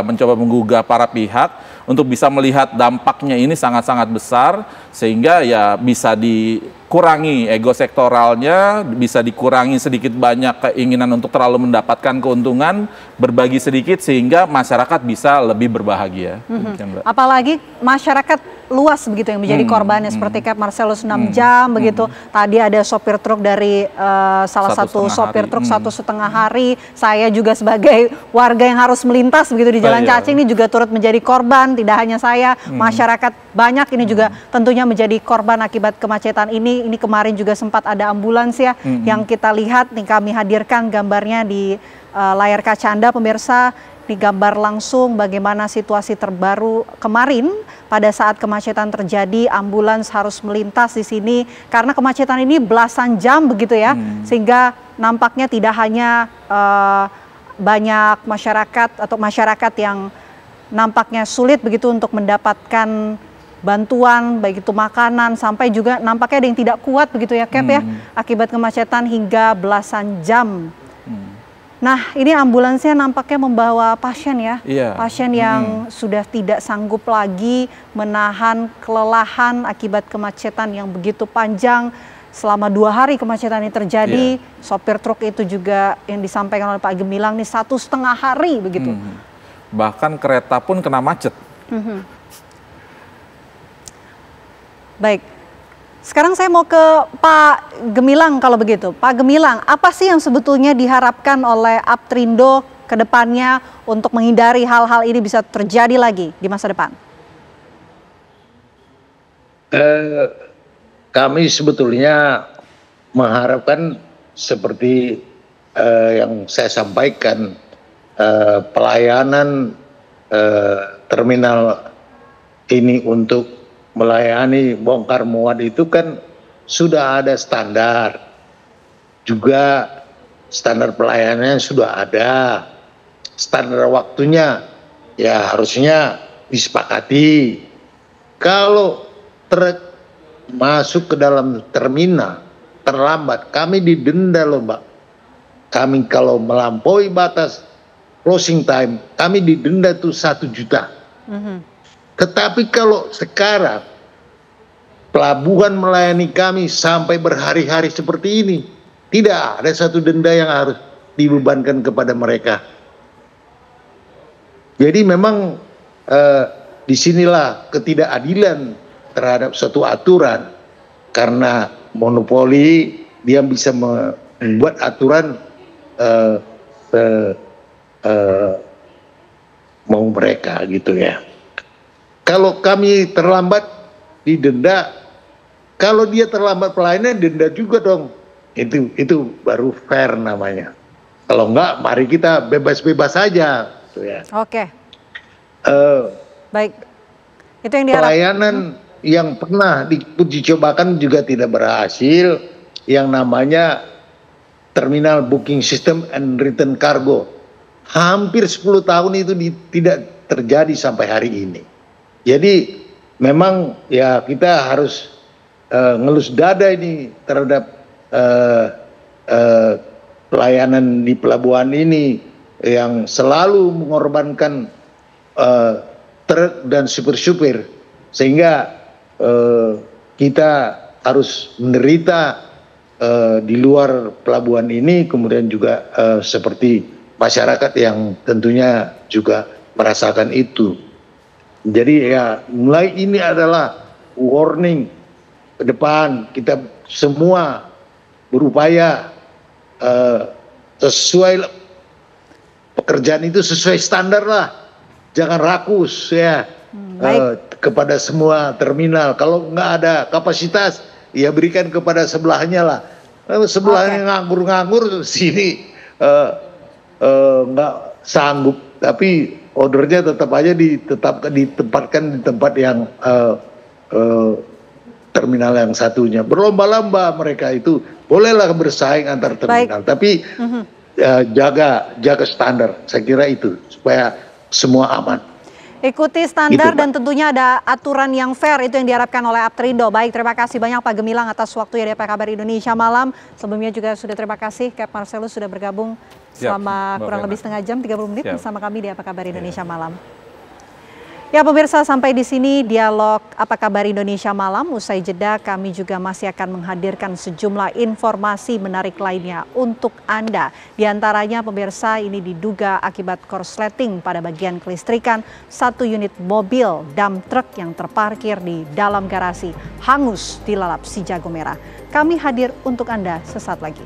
[SPEAKER 15] mencoba menggugah para pihak untuk bisa melihat dampaknya ini sangat-sangat besar, sehingga ya bisa dikurangi ego sektoralnya, bisa dikurangi sedikit banyak keinginan untuk terlalu mendapatkan keuntungan, berbagi sedikit sehingga masyarakat bisa lebih berbahagia.
[SPEAKER 1] Apalagi masyarakat luas begitu yang menjadi korbannya, seperti Cap Marcelus 6 jam begitu. Tadi ada sopir truk dari salah satu sopir truk 1,5 hari. Saya juga sebagai warga yang harus melintas begitu di Jalan Cacing ini juga turut menjadi korban. Tidak hanya saya, masyarakat banyak ini juga tentunya menjadi korban akibat kemacetan ini. Ini kemarin juga sempat ada ambulans ya yang kita lihat nih, kami hadirkan gambarnya di layar kaca Anda pemirsa. Di gambar langsung bagaimana situasi terbaru kemarin pada saat kemacetan terjadi, ambulans harus melintas di sini karena kemacetan ini belasan jam begitu ya, sehingga nampaknya tidak hanya banyak masyarakat yang nampaknya sulit begitu untuk mendapatkan bantuan, baik itu makanan, sampai juga nampaknya ada yang tidak kuat begitu ya Cap ya, akibat kemacetan hingga belasan jam. Nah, ini ambulansnya nampaknya membawa pasien ya, pasien yang sudah tidak sanggup lagi menahan kelelahan akibat kemacetan yang begitu panjang. Selama 2 hari kemacetan ini terjadi, sopir truk itu juga yang disampaikan oleh Pak Gemilang nih 1,5 hari begitu.
[SPEAKER 15] Bahkan kereta pun kena macet.
[SPEAKER 1] Baik. Sekarang saya mau ke Pak Gemilang kalau begitu. Pak Gemilang, apa sih yang sebetulnya diharapkan oleh Aptrindo ke depannya untuk menghindari hal-hal ini bisa terjadi lagi di masa depan?
[SPEAKER 16] Kami sebetulnya mengharapkan seperti yang saya sampaikan, pelayanan terminal ini untuk melayani bongkar muat itu kan sudah ada standar, juga standar pelayanannya sudah ada, standar waktunya ya harusnya disepakati. Kalau truk masuk ke dalam terminal terlambat, kami didenda loh Mbak. Kami kalau melampaui batas closing time, kami didenda tuh 1 juta. Tetapi kalau sekarang pelabuhan melayani kami sampai berhari-hari seperti ini, tidak ada satu denda yang harus dibebankan kepada mereka. Jadi memang disinilah ketidakadilan terhadap suatu aturan, karena monopoli dia bisa membuat aturan mau mereka gitu ya. Kalau kami terlambat didenda, kalau dia terlambat pelayanan denda juga dong. Itu baru fair namanya. Kalau enggak, mari kita bebas-bebas saja. Gitu ya.
[SPEAKER 1] Oke. Baik. Itu yang diharapkan.
[SPEAKER 16] Pelayanan yang pernah dicobakan juga tidak berhasil. Yang namanya terminal booking system and return cargo. Hampir 10 tahun itu tidak terjadi sampai hari ini. Jadi memang ya kita harus ngelus dada ini terhadap pelayanan di pelabuhan ini yang selalu mengorbankan truk dan supir-supir, sehingga kita harus menderita di luar pelabuhan ini, kemudian juga seperti masyarakat yang tentunya juga merasakan itu. Jadi ya mulai ini adalah warning ke depan, kita semua berupaya sesuai pekerjaan itu sesuai standar lah, jangan rakus ya. kepada semua terminal. Kalau nggak ada kapasitas, ya berikan kepada sebelahnya lah. Sebelahnya nganggur-nganggur, sini nggak sanggup. Tapi ordernya tetap aja ditempatkan di tempat yang terminal yang satunya. Berlomba-lomba mereka itu, bolehlah bersaing antar terminal. Tapi jaga standar. Saya kira itu supaya semua aman.
[SPEAKER 1] Ikuti standar
[SPEAKER 16] gitu,
[SPEAKER 1] dan tentunya ada aturan yang fair, itu yang diharapkan oleh Aptrindo. Baik, terima kasih banyak Pak Gemilang atas waktu ya di Kabar Indonesia Malam. Sebelumnya juga sudah terima kasih Cap Marcelus sudah bergabung selama kurang lebih setengah jam, 30 menit bersama kami di Apa Kabar Indonesia Malam. Ya pemirsa, sampai di sini dialog Apa Kabar Indonesia Malam. Usai jeda kami juga masih akan menghadirkan sejumlah informasi menarik lainnya untuk Anda. Di antaranya pemirsa, ini diduga akibat korsleting pada bagian kelistrikan, satu unit mobil dump truck yang terparkir di dalam garasi hangus dilalap si jago merah. Kami hadir untuk Anda sesaat lagi.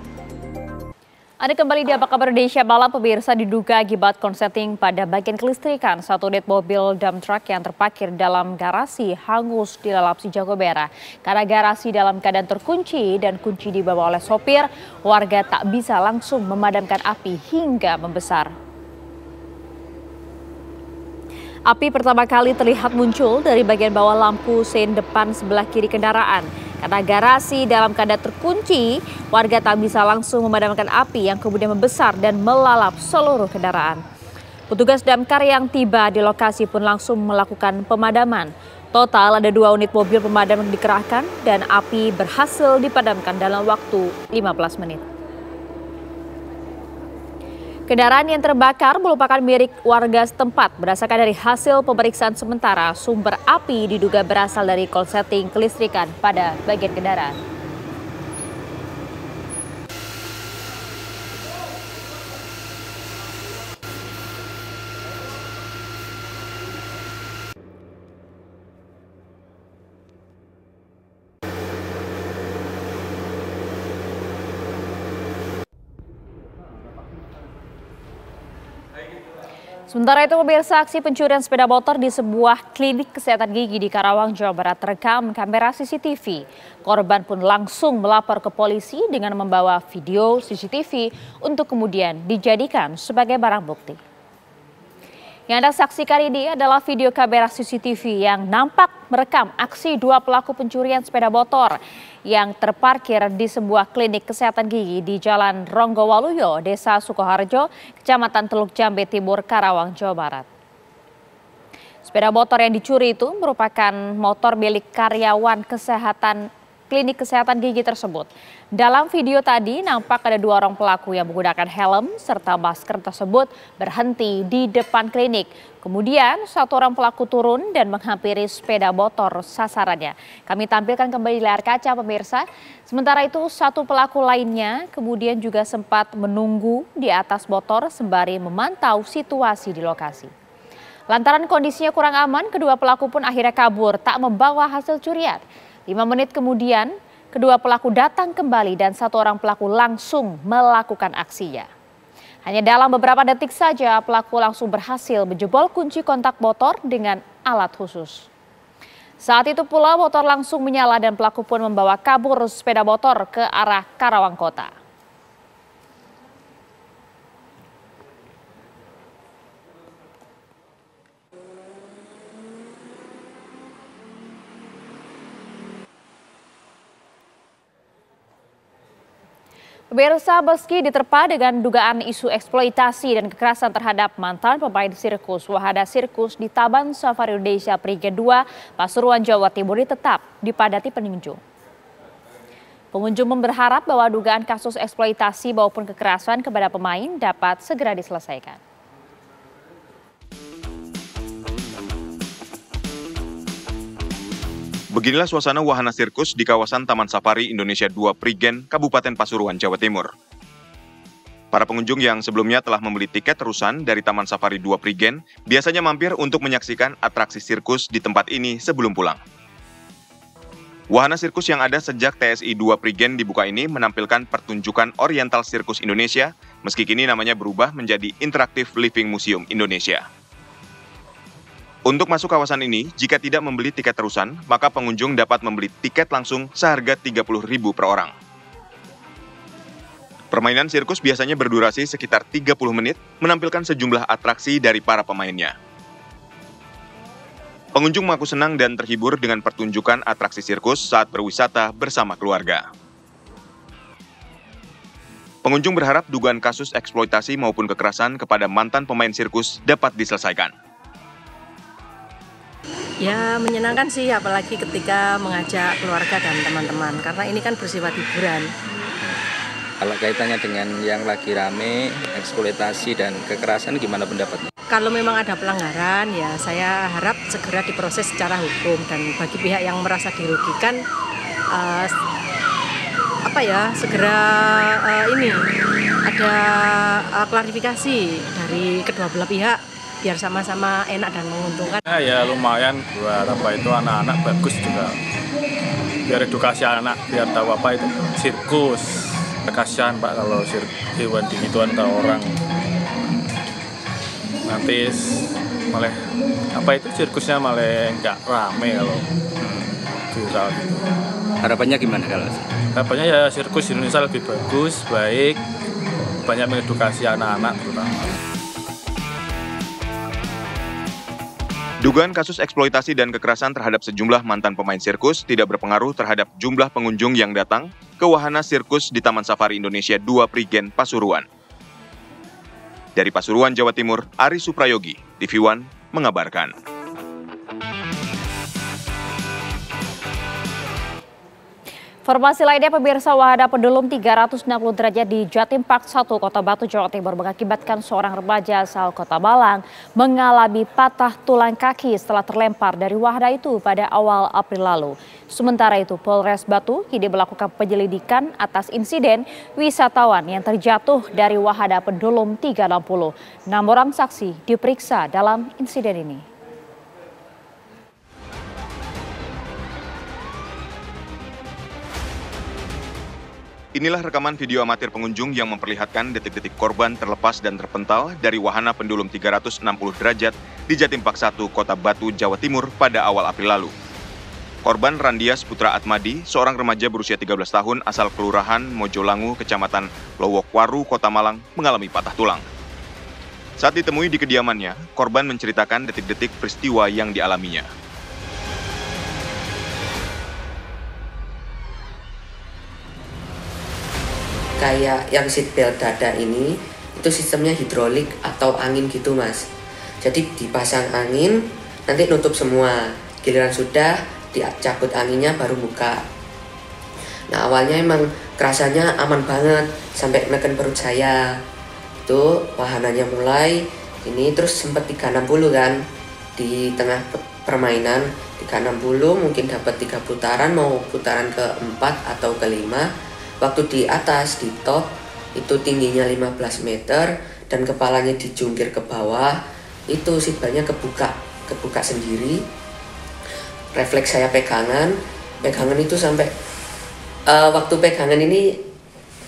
[SPEAKER 2] Anda kembali di Apa Kabar Indonesia Malam. Pemirsa, diduga akibat konsleting pada bagian kelistrikan, satu unit mobil dump truck yang terparkir dalam garasi hangus dilalap si jago merah. Karena garasi dalam keadaan terkunci dan kunci dibawa oleh sopir, warga tak bisa langsung memadamkan api hingga membesar. Api pertama kali terlihat muncul dari bagian bawah lampu sein depan sebelah kiri kendaraan. Karena garasi dalam keadaan terkunci, warga tak bisa langsung memadamkan api yang kemudian membesar dan melalap seluruh kendaraan. Petugas damkar yang tiba di lokasi pun langsung melakukan pemadaman. Total ada 2 unit mobil pemadam yang dikerahkan dan api berhasil dipadamkan dalam waktu 15 menit. Kendaraan yang terbakar merupakan milik warga setempat. Berdasarkan dari hasil pemeriksaan sementara, sumber api diduga berasal dari korsleting kelistrikan pada bagian kendaraan. Sementara itu pemirsa, aksi pencurian sepeda motor di sebuah klinik kesehatan gigi di Karawang, Jawa Barat terekam kamera CCTV. Korban pun langsung melapor ke polisi dengan membawa video CCTV untuk kemudian dijadikan sebagai barang bukti. Yang Anda saksikan ini adalah video kamera CCTV yang nampak merekam aksi 2 pelaku pencurian sepeda motor yang terparkir di sebuah klinik kesehatan gigi di Jalan Ronggowaluyo, Desa Sukoharjo, Kecamatan Teluk Jambe Timur, Karawang, Jawa Barat. Sepeda motor yang dicuri itu merupakan motor milik karyawan klinik kesehatan gigi tersebut. Dalam video tadi nampak ada 2 orang pelaku yang menggunakan helm serta masker tersebut berhenti di depan klinik. Kemudian 1 orang pelaku turun dan menghampiri sepeda motor sasarannya. Kami tampilkan kembali di layar kaca pemirsa. Sementara itu 1 pelaku lainnya kemudian juga sempat menunggu di atas motor sembari memantau situasi di lokasi. Lantaran kondisinya kurang aman, kedua pelaku pun akhirnya kabur tak membawa hasil curian. 5 menit kemudian, kedua pelaku datang kembali dan 1 orang pelaku langsung melakukan aksinya. Hanya dalam beberapa detik saja pelaku langsung berhasil menjebol kunci kontak motor dengan alat khusus. Saat itu pula motor langsung menyala dan pelaku pun membawa kabur sepeda motor ke arah Karawang Kota. Pemirsa, meski diterpa dengan dugaan isu eksploitasi dan kekerasan terhadap mantan pemain sirkus, wahana sirkus di Taman Safari Indonesia Prigen 2, Pasuruan, Jawa Timur ini tetap dipadati pengunjung. Pengunjung berharap bahwa dugaan kasus eksploitasi maupun kekerasan kepada pemain dapat segera diselesaikan.
[SPEAKER 19] Beginilah suasana wahana sirkus di kawasan Taman Safari Indonesia 2 Prigen, Kabupaten Pasuruan, Jawa Timur. Para pengunjung yang sebelumnya telah membeli tiket terusan dari Taman Safari 2 Prigen biasanya mampir untuk menyaksikan atraksi sirkus di tempat ini sebelum pulang. Wahana sirkus yang ada sejak TSI 2 Prigen dibuka ini menampilkan pertunjukan Oriental Sirkus Indonesia, meski kini namanya berubah menjadi Interactive Living Museum Indonesia. Untuk masuk kawasan ini, jika tidak membeli tiket terusan, maka pengunjung dapat membeli tiket langsung seharga Rp30.000 per orang. Permainan sirkus biasanya berdurasi sekitar 30 menit, menampilkan sejumlah atraksi dari para pemainnya. Pengunjung mengaku senang dan terhibur dengan pertunjukan atraksi sirkus saat berwisata bersama keluarga. Pengunjung berharap dugaan kasus eksploitasi maupun kekerasan kepada mantan pemain sirkus dapat diselesaikan.
[SPEAKER 6] Ya menyenangkan sih, apalagi ketika mengajak keluarga dan teman-teman, karena ini kan bersifat hiburan.
[SPEAKER 5] Kalau kaitannya dengan yang lagi rame, eksploitasi dan kekerasan, gimana pendapatnya?
[SPEAKER 6] Kalau memang ada pelanggaran, ya saya harap segera diproses secara hukum, dan bagi pihak yang merasa dirugikan, segera ada klarifikasi dari kedua belah pihak, biar sama-sama enak dan menguntungkan.
[SPEAKER 20] Ya lumayan buat anak-anak bagus juga, biar edukasi anak, biar tahu apa itu sirkus. Kasihan Pak kalau hewan digituan ke orang, nanti malah sirkusnya malah nggak rame kalau viral gitu.
[SPEAKER 5] Harapannya gimana kalau?
[SPEAKER 20] Harapannya ya sirkus Indonesia lebih bagus, baik, banyak mengedukasi anak-anak terutama.
[SPEAKER 19] Dugaan kasus eksploitasi dan kekerasan terhadap sejumlah mantan pemain sirkus tidak berpengaruh terhadap jumlah pengunjung yang datang ke wahana sirkus di Taman Safari Indonesia 2 Prigen, Pasuruan. Dari Pasuruan, Jawa Timur, Ari Suprayogi, TV One, mengabarkan.
[SPEAKER 2] Informasi lainnya, pemirsa, wahana pendulum 360 derajat di Jatim Park 1, Kota Batu, Jawa Timur mengakibatkan seorang remaja asal Kota Malang mengalami patah tulang kaki setelah terlempar dari wahana itu pada awal April lalu. Sementara itu, Polres Batu kini melakukan penyelidikan atas insiden wisatawan yang terjatuh dari wahana pendulum 360. 6 orang saksi diperiksa dalam insiden ini.
[SPEAKER 19] Inilah rekaman video amatir pengunjung yang memperlihatkan detik-detik korban terlepas dan terpental dari wahana pendulum 360 derajat di Jatim Park 1, Kota Batu, Jawa Timur pada awal April lalu. Korban Randias Putra Atmadi, seorang remaja berusia 13 tahun asal Kelurahan Mojolangu, Kecamatan Lowokwaru, Kota Malang, mengalami patah tulang. Saat ditemui di kediamannya, korban menceritakan detik-detik peristiwa yang dialaminya.
[SPEAKER 21] Kayak yang seatbelt dada ini, itu sistemnya hidrolik atau angin gitu mas. Jadi dipasang angin, nanti nutup semua. Giliran sudah, dicabut anginnya baru buka. Nah awalnya emang kerasanya aman banget, sampai neken perut saya. Itu wahananya mulai, ini terus sempat 360 kan. Di tengah permainan, 360 mungkin dapat 3 putaran, mau putaran ke-4 atau ke-5. Waktu di atas, di top, itu tingginya 15 meter dan kepalanya dijungkir ke bawah, itu seatbeltnya kebuka sendiri. Refleks saya pegangan itu sampai waktu pegangan ini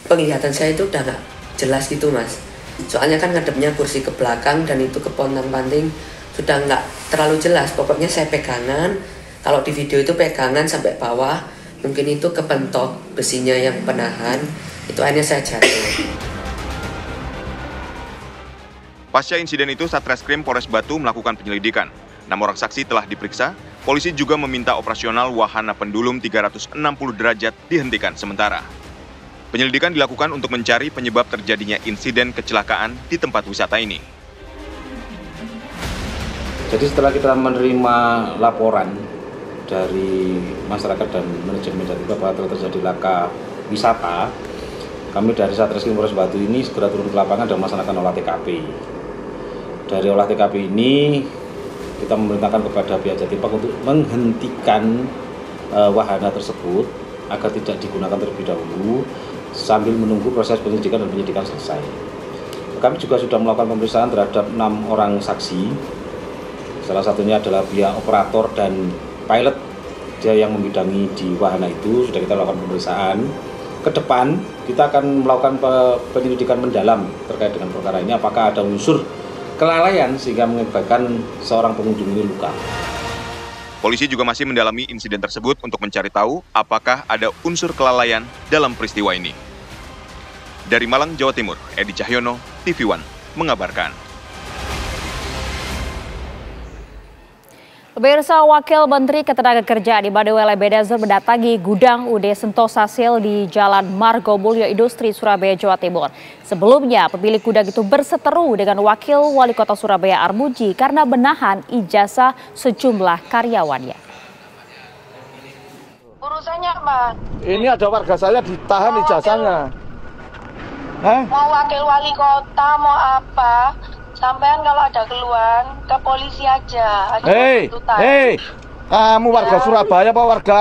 [SPEAKER 21] penglihatan saya itu udah nggak jelas gitu mas. Soalnya kan ngadepnya kursi ke belakang dan itu ke pontang-panting sudah nggak terlalu jelas. Pokoknya saya pegangan, kalau di video itu pegangan sampai bawah. Mungkin itu kepentok besinya yang penahan, itu akhirnya saya jatuh.
[SPEAKER 19] Pasca insiden itu, Satreskrim Polres Batu melakukan penyelidikan. 6 orang saksi telah diperiksa, polisi juga meminta operasional wahana pendulum 360 derajat dihentikan sementara. Penyelidikan dilakukan untuk mencari penyebab terjadinya insiden kecelakaan di tempat wisata ini.
[SPEAKER 22] Jadi setelah kita menerima laporan dari masyarakat dan manajemen Jatim Park bahwa telah terjadi laka wisata, kami dari Satreskrim Polres Batu ini segera turun ke lapangan dan melaksanakan olah TKP. Dari olah TKP ini kita memerintahkan kepada pihak Jatim Park untuk menghentikan wahana tersebut agar tidak digunakan terlebih dahulu sambil menunggu proses penyelidikan dan penyidikan selesai. Kami juga sudah melakukan pemeriksaan terhadap 6 orang saksi. Salah satunya adalah pihak operator dan pilot, dia yang membidangi di wahana itu. Sudah kita lakukan pemeriksaan. Ke depan kita akan melakukan penyelidikan mendalam terkait dengan perkara ini, apakah ada unsur kelalaian sehingga mengakibatkan seorang pengunjung ini luka.
[SPEAKER 19] Polisi juga masih mendalami insiden tersebut untuk mencari tahu apakah ada unsur kelalaian dalam peristiwa ini. Dari Malang, Jawa Timur, Edi Cahyono, TV One, mengabarkan.
[SPEAKER 2] Pemirsa, Wakil Menteri Ketenagakerjaan Immanuel Ebenezer mendatangi gudang UD Sentosa Sil di Jalan Margomulyo Industri, Surabaya, Jawa Timur. Sebelumnya, pemilik gudang itu berseteru dengan Wakil Wali Kota Surabaya Armuji karena menahan ijazah sejumlah karyawannya.
[SPEAKER 4] Urusannya apa?
[SPEAKER 7] Ini ada warga saya ditahan ijazahnya.
[SPEAKER 4] Mau wakil wali kota, mau apa? Sampean kalau ada keluhan ke polisi aja.
[SPEAKER 7] Hei, kamu warga Surabaya apa warga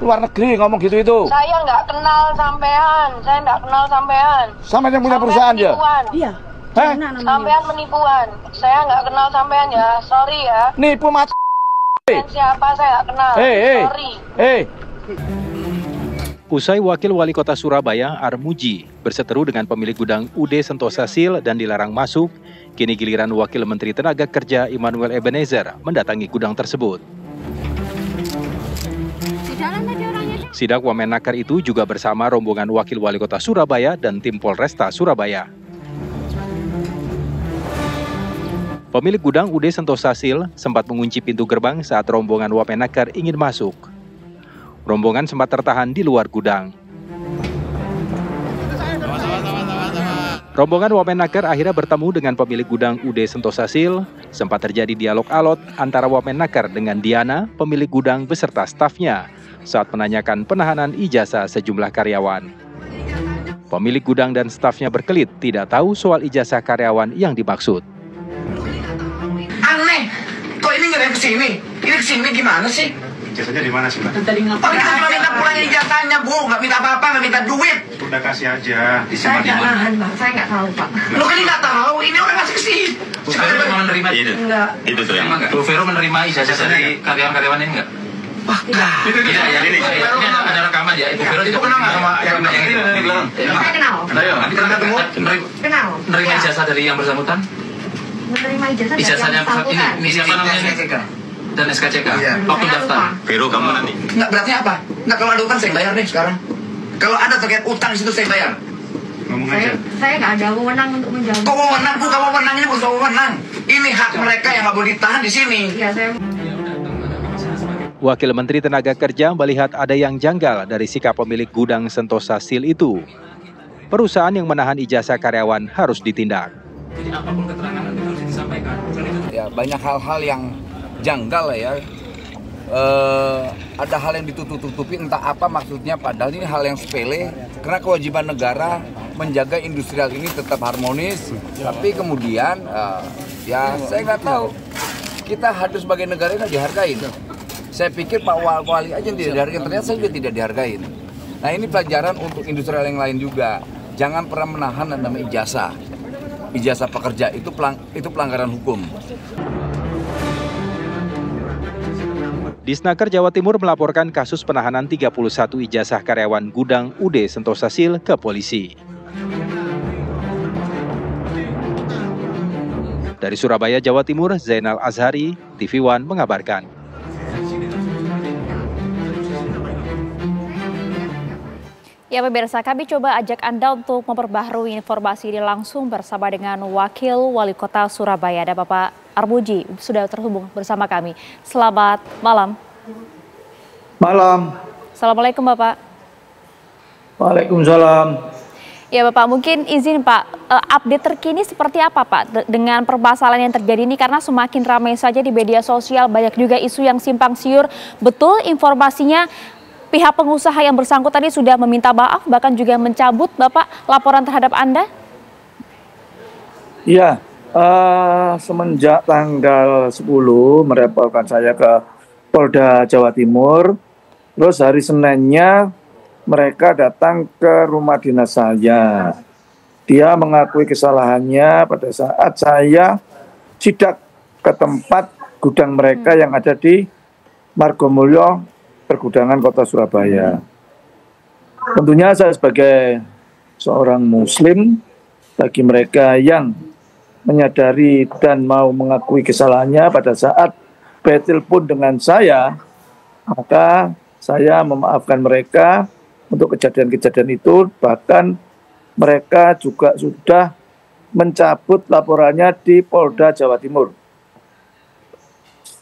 [SPEAKER 7] luar negeri ngomong gitu itu?
[SPEAKER 4] Saya nggak kenal sampean,
[SPEAKER 7] Sampean yang punya perusahaan ya?
[SPEAKER 4] Iya. Sampean penipuan. Saya nggak kenal sampean ya, sorry ya.
[SPEAKER 7] Nipu mati.
[SPEAKER 4] Siapa saya nggak kenal. Sorry.
[SPEAKER 23] Usai Wakil Wali Kota Surabaya Armuji berseteru dengan pemilik gudang UD Sentosa Sil dan dilarang masuk, kini giliran Wakil Menteri Tenaga Kerja Immanuel Ebenezer mendatangi gudang tersebut. Sidak Wamenakar itu juga bersama rombongan Wakil Wali Kota Surabaya dan tim Polresta Surabaya. Pemilik gudang UD Sentosa Sil sempat mengunci pintu gerbang saat rombongan Wamenakar ingin masuk. Rombongan sempat tertahan di luar gudang. Rombongan Wamenakar akhirnya bertemu dengan pemilik gudang UD Sentosa Sil. Sempat terjadi dialog alot antara Wamenakar dengan Diana, pemilik gudang beserta stafnya, saat menanyakan penahanan ijazah sejumlah karyawan. Pemilik gudang dan stafnya berkelit tidak tahu soal ijazah karyawan yang dimaksud.
[SPEAKER 24] Aneh, kok ini nggak ada kesini? Ini kesini gimana sih?
[SPEAKER 25] Ijazahnya di mana sih, Pak?
[SPEAKER 24] Tadi kita cuma minta pulangin ijazahnya, Bu. Nggak minta apa-apa, nggak minta duit.
[SPEAKER 25] Udah kasih aja.
[SPEAKER 4] Saya nggak nahan, Pak. Saya nggak tahu, Pak.
[SPEAKER 24] Lo kan nggak tahu, ini orang ngasih kesini.
[SPEAKER 25] Bu Vero memang menerima itu?
[SPEAKER 4] Enggak.
[SPEAKER 25] Itu tuh yang Bu Vero menerima ijazah dari karyawan-karyawan ini enggak?
[SPEAKER 24] Wah, enggak.
[SPEAKER 25] Tidak, ya. Ini ada rekaman ya. Ibu Vero
[SPEAKER 24] itu kenal nggak sama yang ini?
[SPEAKER 4] Saya kenal.
[SPEAKER 25] Ayo, nanti kita ketemu.
[SPEAKER 4] Kenal.
[SPEAKER 25] Menerima ijazah dari yang bersangkutan?
[SPEAKER 4] Menerima ijazah dari
[SPEAKER 25] Ijazahnya
[SPEAKER 4] yang bersangkutan.
[SPEAKER 25] ini siapa namanya? Dan SKCK. Waktu daftar. Vero kamu nanti.
[SPEAKER 24] Nggak, berarti apa? Nggak, kalau ada utang saya bayar nih sekarang. Kalau ada terkait utang di situ saya bayar.
[SPEAKER 25] Ngomong aja.
[SPEAKER 4] Saya nggak ada wewenang untuk menjawab.
[SPEAKER 24] Kok wewenang, Bu? Kamu wewenang ini bukan wewenang. Ini hak mereka yang nggak boleh ditahan di sini.
[SPEAKER 4] Iya, saya...
[SPEAKER 23] Wakil Menteri Tenaga Kerja melihat ada yang janggal dari sikap pemilik gudang Sentosa Sil itu. Perusahaan yang menahan ijazah karyawan harus ditindak.
[SPEAKER 25] Jadi apapun keterangan nanti harus disampaikan.
[SPEAKER 26] Ya, banyak hal-hal yang janggal lah ya. Ada hal yang ditutup-tutupi, entah apa maksudnya, padahal ini hal yang sepele karena kewajiban negara menjaga industrial ini tetap harmonis. Tapi kemudian ya saya nggak tahu, kita harus sebagai negara ini dihargain. Saya pikir Pak Wali aja yang tidak dihargain, ternyata saya juga tidak dihargain. Nah, ini pelajaran untuk industrial yang lain juga. Jangan pernah menahan yang namanya ijazah pekerja, itu pelanggaran hukum.
[SPEAKER 23] Disnaker Jawa Timur melaporkan kasus penahanan 31 ijazah karyawan gudang UD Sentosa Sil ke polisi. Dari Surabaya, Jawa Timur, Zainal Azhari, TV One mengabarkan.
[SPEAKER 2] Ya pemirsa, kami coba ajak Anda untuk memperbaharui informasi ini langsung bersama dengan Wakil Wali Kota Surabaya, ada Bapak Armuji, sudah terhubung bersama kami. Selamat malam.
[SPEAKER 7] Malam.
[SPEAKER 2] Assalamualaikum Bapak.
[SPEAKER 7] Waalaikumsalam.
[SPEAKER 2] Ya Bapak, mungkin izin Pak, update terkini seperti apa Pak dengan permasalahan yang terjadi ini, karena semakin ramai saja di media sosial, banyak juga isu yang simpang siur. Betul informasinya pihak pengusaha yang bersangkutan tadi sudah meminta maaf, bahkan juga mencabut Bapak laporan terhadap Anda?
[SPEAKER 7] Iya, semenjak tanggal 10 melaporkan saya ke Polda Jawa Timur, terus hari Seninnya mereka datang ke rumah dinas saya. Dia mengakui kesalahannya pada saat saya sidak ke tempat gudang mereka yang ada di Margomulyo, Pergudangan Kota Surabaya. Tentunya saya sebagai seorang muslim, bagi mereka yang menyadari dan mau mengakui kesalahannya pada saat bertelepon dengan saya, maka saya memaafkan mereka untuk kejadian-kejadian itu. Bahkan mereka juga sudah mencabut laporannya di Polda Jawa Timur.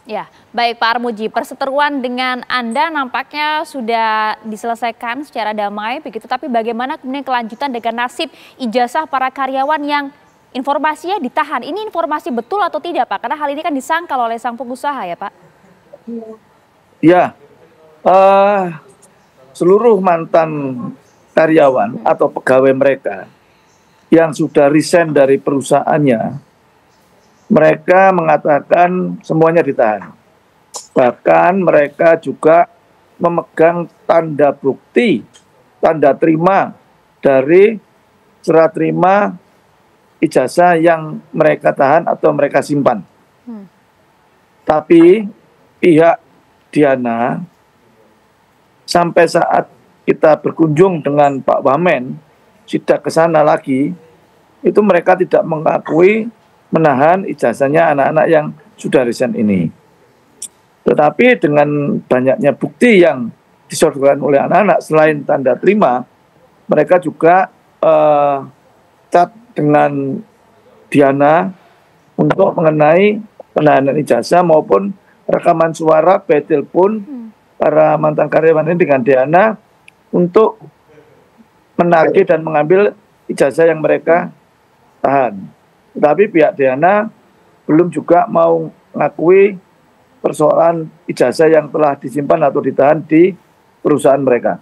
[SPEAKER 2] Ya, baik Pak Armuji, perseteruan dengan Anda nampaknya sudah diselesaikan secara damai begitu, tapi bagaimana kemudian kelanjutan dengan nasib ijazah para karyawan yang informasinya ditahan? Ini informasi betul atau tidak Pak? Karena hal ini kan disangkal oleh sang pengusaha ya Pak.
[SPEAKER 7] Ya, seluruh mantan karyawan atau pegawai mereka yang sudah resign dari perusahaannya, mereka mengatakan semuanya ditahan. Bahkan mereka juga memegang tanda bukti, tanda terima dari serah terima ijazah yang mereka tahan atau mereka simpan. Tapi pihak Diana sampai saat kita berkunjung dengan Pak Wamen, sidak ke sana lagi, itu mereka tidak mengakui menahan ijazahnya anak-anak yang sudah resign ini. Tetapi dengan banyaknya bukti yang disodorkan oleh anak-anak selain tanda terima, mereka juga chat dengan Diana untuk mengenai penahanan ijazah maupun rekaman suara by telepon para mantan karyawan ini dengan Diana untuk menagih dan mengambil ijazah yang mereka tahan. Tapi pihak Diana belum juga mau mengakui persoalan ijazah yang telah disimpan atau ditahan di perusahaan mereka.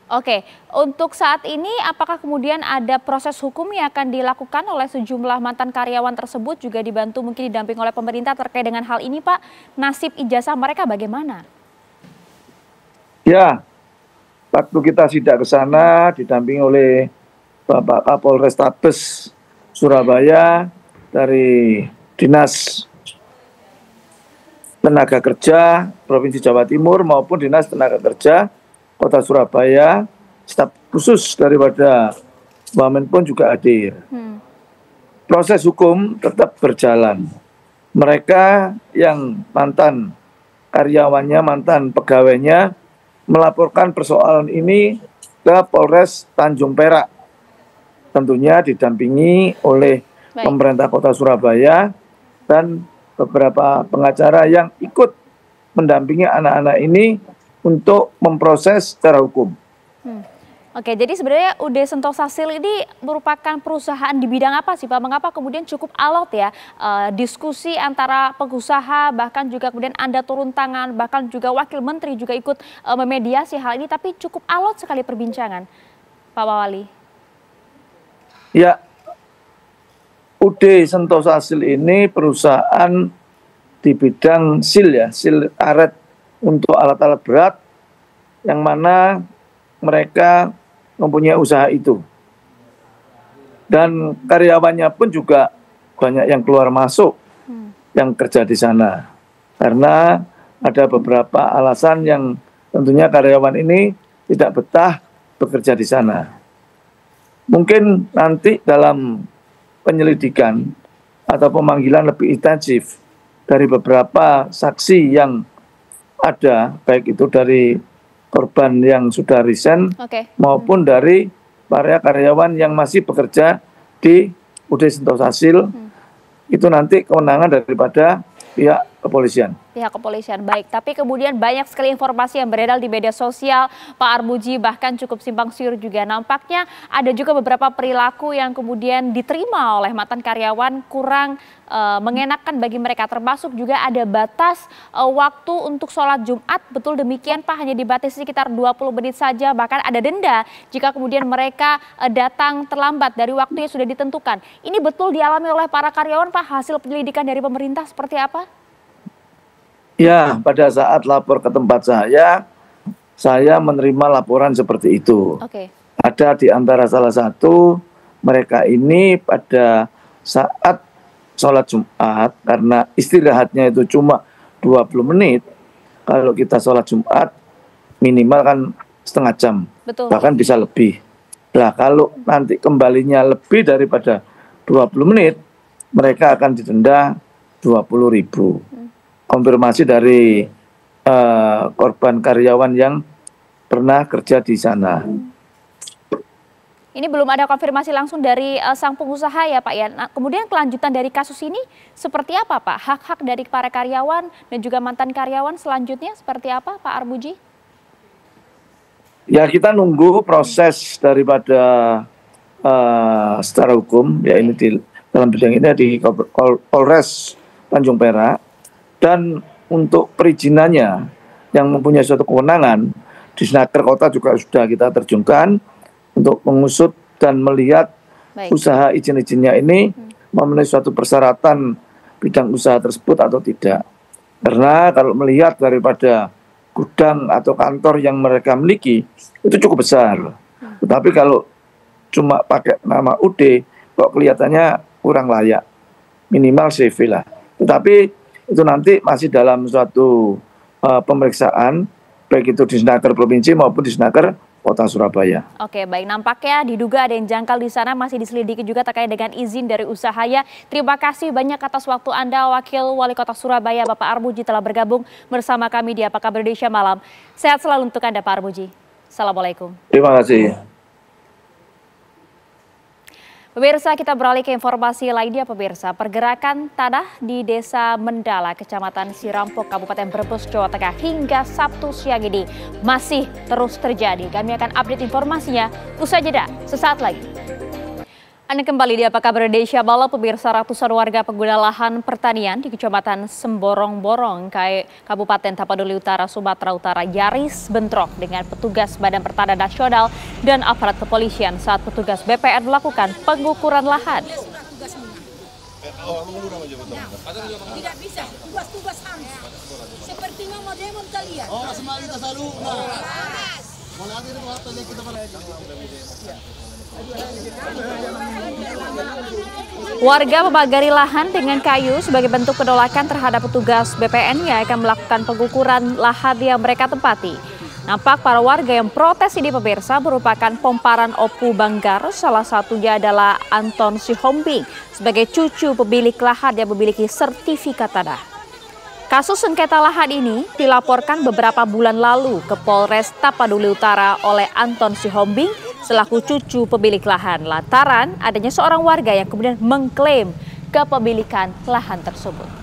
[SPEAKER 2] Oke, untuk saat ini apakah kemudian ada proses hukum yang akan dilakukan oleh sejumlah mantan karyawan tersebut juga dibantu mungkin didamping oleh pemerintah terkait dengan hal ini Pak? Nasib ijazah mereka bagaimana?
[SPEAKER 7] Ya, waktu kita sidak ke sana didampingi oleh Bapak Kapolres Tabes Surabaya dari Dinas Tenaga Kerja Provinsi Jawa Timur maupun Dinas Tenaga Kerja Kota Surabaya, staf khusus daripada Wamen pun juga hadir. Proses hukum tetap berjalan. Mereka yang mantan karyawannya, mantan pegawainya melaporkan persoalan ini ke Polres Tanjung Perak. Tentunya didampingi oleh pemerintah Kota Surabaya dan beberapa pengacara yang ikut mendampingi anak-anak ini untuk memproses secara hukum.
[SPEAKER 2] Oke, jadi sebenarnya UD Sentosasil ini merupakan perusahaan di bidang apa sih Pak? Mengapa kemudian cukup alot ya diskusi antara pengusaha, bahkan juga kemudian Anda turun tangan, bahkan juga Wakil Menteri juga ikut memediasi hal ini, tapi cukup alot sekali perbincangan, Pak Wali.
[SPEAKER 7] Ya, UD Sentosasil ini perusahaan di bidang sil ya, sil karet untuk alat-alat berat yang mana mereka mempunyai usaha itu. Dan karyawannya pun juga banyak yang keluar masuk yang kerja di sana. Karena ada beberapa alasan yang tentunya karyawan ini tidak betah bekerja di sana. Mungkin nanti dalam penyelidikan atau pemanggilan lebih intensif dari beberapa saksi yang ada, baik itu dari korban yang sudah resign maupun dari para karyawan yang masih bekerja di UD Sentosasil, itu nanti kewenangan daripada pihak kepolisian.
[SPEAKER 2] Pihak kepolisian, baik. Tapi kemudian banyak sekali informasi yang beredar di media sosial, Pak Armuji, bahkan cukup simpang siur juga. Nampaknya ada juga beberapa perilaku yang kemudian diterima oleh mantan karyawan kurang mengenakan bagi mereka. Termasuk juga ada batas waktu untuk sholat Jumat. Betul demikian Pak, hanya dibatasi sekitar 20 menit saja. Bahkan ada denda jika kemudian mereka datang terlambat dari waktu yang sudah ditentukan. Ini betul dialami oleh para karyawan Pak, hasil penyelidikan dari pemerintah seperti apa?
[SPEAKER 7] Ya, pada saat lapor ke tempat saya menerima laporan seperti itu. Ada di antara salah satu mereka ini pada saat sholat Jumat, karena istirahatnya itu cuma 20 menit, kalau kita sholat Jumat minimal kan setengah jam, bahkan bisa lebih. Nah, kalau nanti kembalinya lebih daripada 20 menit, mereka akan didenda 20.000. Konfirmasi dari korban karyawan yang pernah kerja di sana.
[SPEAKER 2] Ini belum ada konfirmasi langsung dari sang pengusaha ya Pak ya. Nah, kemudian kelanjutan dari kasus ini seperti apa Pak? Hak-hak dari para karyawan dan juga mantan karyawan selanjutnya seperti apa Pak Armuji?
[SPEAKER 7] Ya kita nunggu proses daripada secara hukum, ya ini dalam bidang ini di Polres Tanjung Perak, dan untuk perizinannya yang mempunyai suatu kewenangan, Disnaker Kota juga sudah kita terjunkan untuk mengusut dan melihat usaha izin-izinnya ini memenuhi suatu persyaratan bidang usaha tersebut atau tidak. Karena kalau melihat daripada gudang atau kantor yang mereka miliki itu cukup besar. Tetapi kalau cuma pakai nama UD kok kelihatannya kurang layak, minimal CV lah. Tetapi itu nanti masih dalam suatu pemeriksaan, baik itu di Disnaker Provinsi maupun di Disnaker Kota Surabaya.
[SPEAKER 2] Oke, baik, nampaknya diduga ada yang jangkal di sana, masih diselidiki juga terkait dengan izin dari usahanya. Terima kasih banyak atas waktu Anda, Wakil Wali Kota Surabaya Bapak Armuji telah bergabung bersama kami di Apa Kabar Indonesia Malam. Sehat selalu untuk Anda Pak Armuji. Assalamualaikum.
[SPEAKER 7] Terima kasih.
[SPEAKER 2] Pemirsa, kita beralih ke informasi lainnya pemirsa. Pergerakan tanah di Desa Mendala, Kecamatan Sirampok, Kabupaten Brebes, Jawa Tengah hingga Sabtu siang ini masih terus terjadi. Kami akan update informasinya usai jeda sesaat lagi. Anda kembali di Apa Kabar Indonesia Malam pemirsa. Ratusan warga pengguna lahan pertanian di Kecamatan Semborong-Borong, Kabupaten Tapanuli Utara, Sumatera Utara nyaris bentrok dengan petugas Badan Pertanahan Nasional dan aparat kepolisian saat petugas BPN melakukan pengukuran lahan.
[SPEAKER 8] Tidak bisa, tugas-tugas HAMS. Sepertinya mau demo kalian. Oh, semangat kita selalu.
[SPEAKER 2] Warga membagari lahan dengan kayu sebagai bentuk penolakan terhadap petugas BPN yang akan melakukan pengukuran lahan yang mereka tempati. Nampak para warga yang protes ini pemirsa merupakan pomparan Opu Banggar, salah satunya adalah Anton Sihombing sebagai cucu pemilik lahan yang memiliki sertifikat tanah. Kasus sengketa lahan ini dilaporkan beberapa bulan lalu ke Polres Tapanuli Utara oleh Anton Sihombing selaku cucu pemilik lahan, lantaran adanya seorang warga yang kemudian mengklaim kepemilikan lahan tersebut.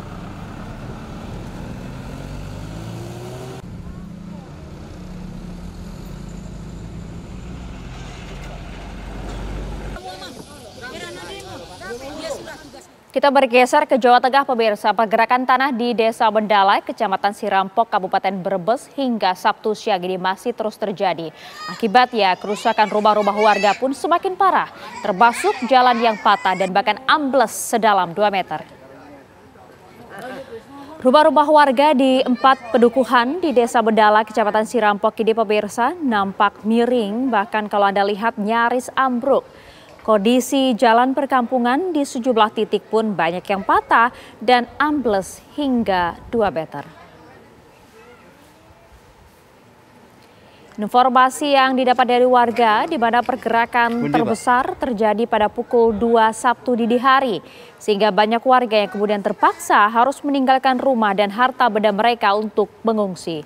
[SPEAKER 2] Kita bergeser ke Jawa Tengah pemirsa. Pergerakan tanah di Desa Mendala, Kecamatan Sirampok, Kabupaten Brebes hingga Sabtu siang ini masih terus terjadi. Akibatnya kerusakan rumah-rumah warga pun semakin parah, termasuk jalan yang patah dan bahkan ambles sedalam 2 meter. Rumah-rumah warga di 4 pedukuhan di Desa Mendala, Kecamatan Sirampok ini pemirsa nampak miring, bahkan kalau Anda lihat nyaris ambruk. Kondisi jalan perkampungan di sejumlah titik pun banyak yang patah dan ambles hingga 2 meter. Informasi yang didapat dari warga di mana pergerakan terbesar terjadi pada pukul 2 Sabtu dini hari, sehingga banyak warga yang kemudian terpaksa harus meninggalkan rumah dan harta benda mereka untuk mengungsi.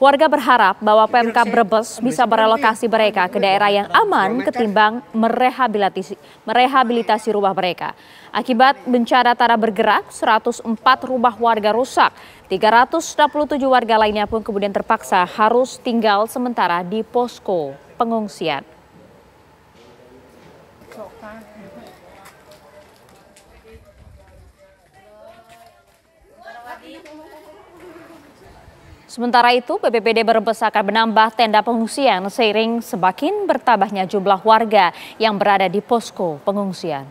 [SPEAKER 2] Warga berharap bahwa Pemkab Brebes bisa merelokasi mereka ke daerah yang aman ketimbang merehabilitasi rumah mereka. Akibat bencana tanah bergerak, 104 rumah warga rusak. 367 warga lainnya pun kemudian terpaksa harus tinggal sementara di posko pengungsian. Sementara itu, BPBD Brebes akan menambah tenda pengungsian seiring semakin bertambahnya jumlah warga yang berada di posko pengungsian.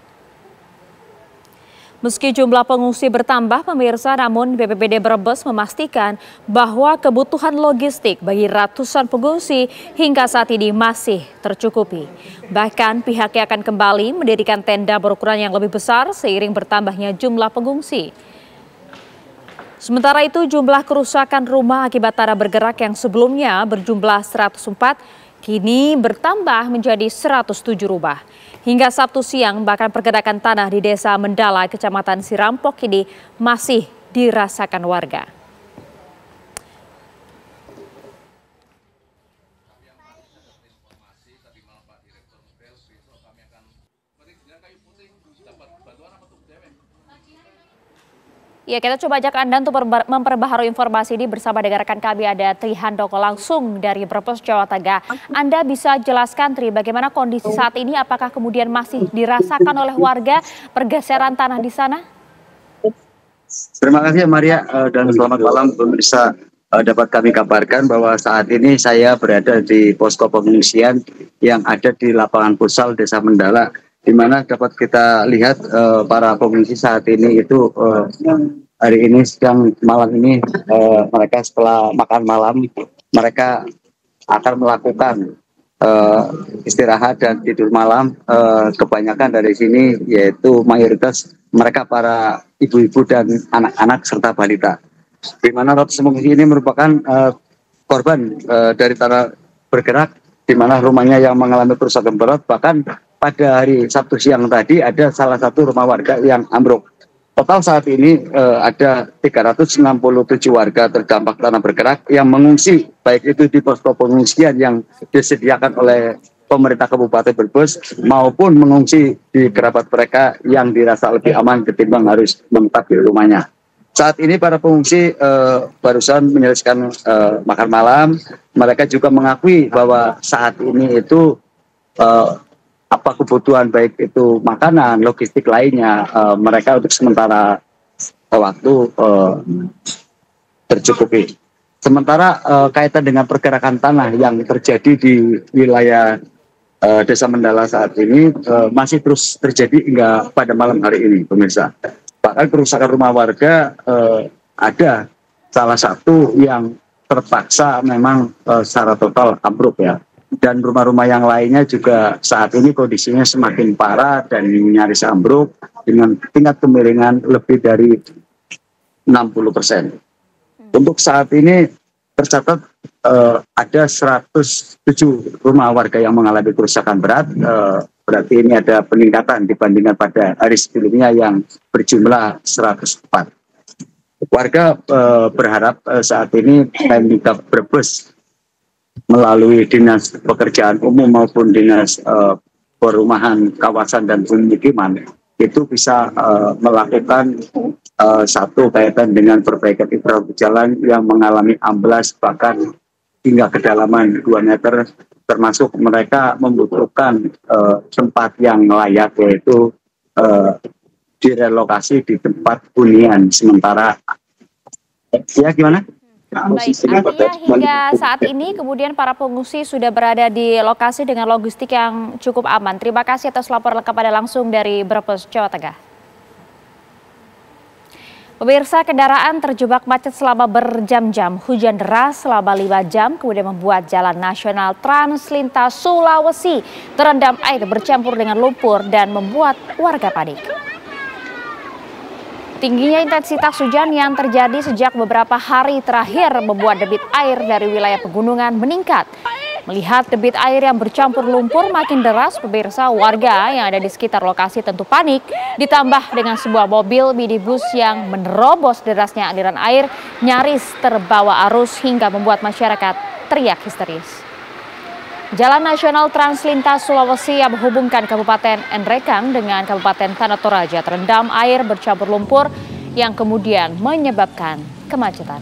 [SPEAKER 2] Meski jumlah pengungsi bertambah, pemirsa, namun BPBD Brebes memastikan bahwa kebutuhan logistik bagi ratusan pengungsi hingga saat ini masih tercukupi. Bahkan pihaknya akan kembali mendirikan tenda berukuran yang lebih besar seiring bertambahnya jumlah pengungsi. Sementara itu, jumlah kerusakan rumah akibat tanah bergerak yang sebelumnya berjumlah 104 kini bertambah menjadi 107 rumah. Hingga Sabtu siang, bahkan pergerakan tanah di Desa Mendala, Kecamatan Sirampok ini masih dirasakan warga. Ya, kita coba ajak Anda untuk memperbaharui informasi ini bersama dengan rekan kami, ada Tri Handoko langsung dari Brebes, Jawa Tengah. Anda bisa jelaskan, Tri, bagaimana kondisi saat ini? Apakah kemudian masih dirasakan oleh warga pergeseran tanah di sana?
[SPEAKER 3] Terima kasih Maria, dan selamat malam pemirsa. Dapat kami kabarkan bahwa saat ini saya berada di posko pengungsian yang ada di lapangan futsal Desa Mendala, di mana dapat kita lihat para pengungsi saat ini itu hari ini sedang malam ini mereka setelah makan malam mereka akan melakukan istirahat dan tidur malam. Kebanyakan dari sini yaitu mayoritas mereka para ibu-ibu dan anak-anak serta balita, di mana ratusan pengungsi ini merupakan korban dari tanah bergerak, di mana rumahnya yang mengalami kerusakan berat. Bahkan pada hari Sabtu siang tadi ada salah satu rumah warga yang ambruk. Total saat ini ada 367 warga terdampak tanah bergerak yang mengungsi, baik itu di posko pengungsian yang disediakan oleh pemerintah Kabupaten Brebes maupun mengungsi di kerabat mereka yang dirasa lebih aman ketimbang harus menetap di rumahnya. Saat ini para pengungsi barusan menyelesaikan makan malam. Mereka juga mengakui bahwa saat ini itu apa kebutuhan baik itu makanan, logistik lainnya, mereka untuk sementara waktu tercukupi. Sementara kaitan dengan pergerakan tanah yang terjadi di wilayah Desa Mendala saat ini masih terus terjadi hingga pada malam hari ini, pemirsa. Bahkan kerusakan rumah warga ada salah satu yang terpaksa memang secara total ambruk ya. Dan rumah-rumah yang lainnya juga saat ini kondisinya semakin parah dan nyaris ambruk dengan tingkat kemiringan lebih dari 60%. Untuk saat ini tercatat ada 107 rumah warga yang mengalami kerusakan berat. Berarti ini ada peningkatan dibandingkan pada hari sebelumnya yang berjumlah 104. Warga berharap saat ini Pemkab Brebes melalui Dinas Pekerjaan Umum maupun Dinas Perumahan Kawasan dan Pemukiman itu bisa melakukan satu kaitan dengan perbaikan infrastruktur jalan yang mengalami amblas bahkan hingga kedalaman 2 meter, termasuk mereka membutuhkan tempat yang layak, yaitu direlokasi di tempat hunian sementara. Ya, gimana?
[SPEAKER 2] Baik, artinya hingga saat ini kemudian para pengungsi sudah berada di lokasi dengan logistik yang cukup aman. Terima kasih atas laporan lengkap Anda langsung dari Brebes, Jawa Tengah. Pemirsa, kendaraan terjebak macet selama berjam-jam. Hujan deras selama 5 jam kemudian membuat Jalan Nasional Translintas Sulawesi terendam air bercampur dengan lumpur dan membuat warga panik. Tingginya intensitas hujan yang terjadi sejak beberapa hari terakhir membuat debit air dari wilayah pegunungan meningkat. Melihat debit air yang bercampur lumpur makin deras, pemirsa, warga yang ada di sekitar lokasi tentu panik. Ditambah dengan sebuah mobil minibus yang menerobos derasnya aliran air nyaris terbawa arus hingga membuat masyarakat teriak histeris. Jalan Nasional Translintas Sulawesi yang menghubungkan Kabupaten Nrekang dengan Kabupaten Tanah Toraja terendam air bercampur lumpur yang kemudian menyebabkan kemacetan.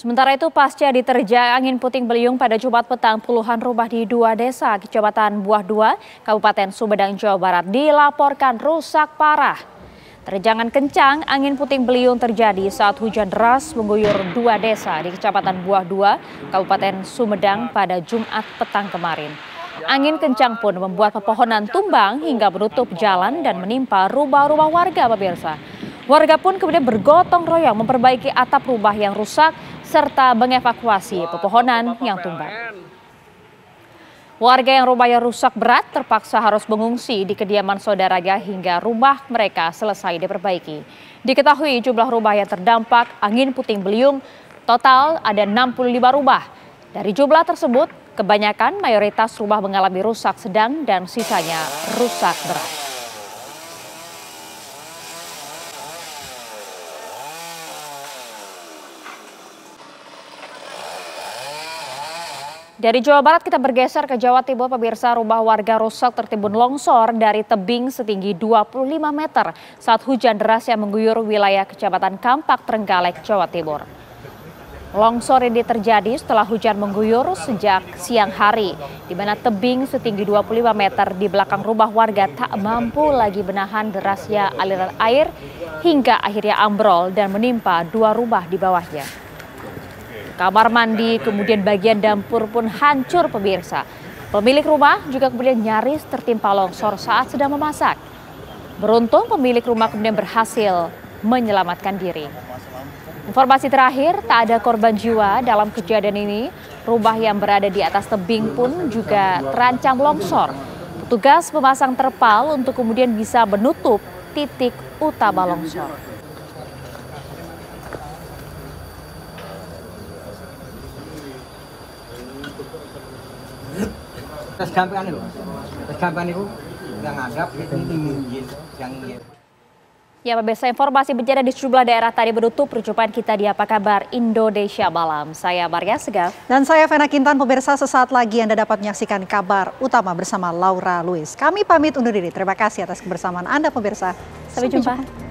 [SPEAKER 2] Sementara itu, pasca diterjang angin puting beliung pada Jumat petang, puluhan rumah di 2 desa Kecamatan Buah 2, Kabupaten Sumedang, Jawa Barat dilaporkan rusak parah. Terjangan kencang angin puting beliung terjadi saat hujan deras mengguyur 2 desa di Kecamatan Buah 2, Kabupaten Sumedang pada Jumat petang kemarin. Angin kencang pun membuat pepohonan tumbang hingga menutup jalan dan menimpa rumah-rumah warga, pemirsa. Warga pun kemudian bergotong royong memperbaiki atap rumah yang rusak serta mengevakuasi pepohonan yang tumbang. Warga yang rumahnya rusak berat terpaksa harus mengungsi di kediaman saudaranya hingga rumah mereka selesai diperbaiki. Diketahui jumlah rumah yang terdampak angin puting beliung total ada 65 rumah. Dari jumlah tersebut, kebanyakan mayoritas rumah mengalami rusak sedang dan sisanya rusak berat. Dari Jawa Barat kita bergeser ke Jawa Timur, pemirsa. Rumah warga rusak tertimbun longsor dari tebing setinggi 25 meter saat hujan deras yang mengguyur wilayah Kecamatan Kampak, Trenggalek, Jawa Timur. Longsor ini terjadi setelah hujan mengguyur sejak siang hari, di mana tebing setinggi 25 meter di belakang rumah warga tak mampu lagi menahan derasnya aliran air hingga akhirnya ambrol dan menimpa 2 rumah di bawahnya. Kamar mandi, kemudian bagian dapur pun hancur, pemirsa. Pemilik rumah juga kemudian nyaris tertimpa longsor saat sedang memasak. Beruntung pemilik rumah kemudian berhasil menyelamatkan diri. Informasi terakhir, tak ada korban jiwa dalam kejadian ini. Rumah yang berada di atas tebing pun juga terancam longsor. Petugas memasang terpal untuk kemudian bisa menutup titik utama longsor.
[SPEAKER 9] Terus gampang itu yang anggap itu yang
[SPEAKER 2] Ya, pemirsa, informasi bencana di sejumlah daerah tadi menutup perjumpaan kita di Apa Kabar Indonesia Malam. Saya Maria Segaf.
[SPEAKER 1] Dan saya Vena Kintan. Pemirsa, sesaat lagi Anda dapat menyaksikan kabar utama bersama Laura Luis. Kami pamit undur diri. Terima kasih atas kebersamaan Anda, pemirsa.
[SPEAKER 2] Sampai jumpa.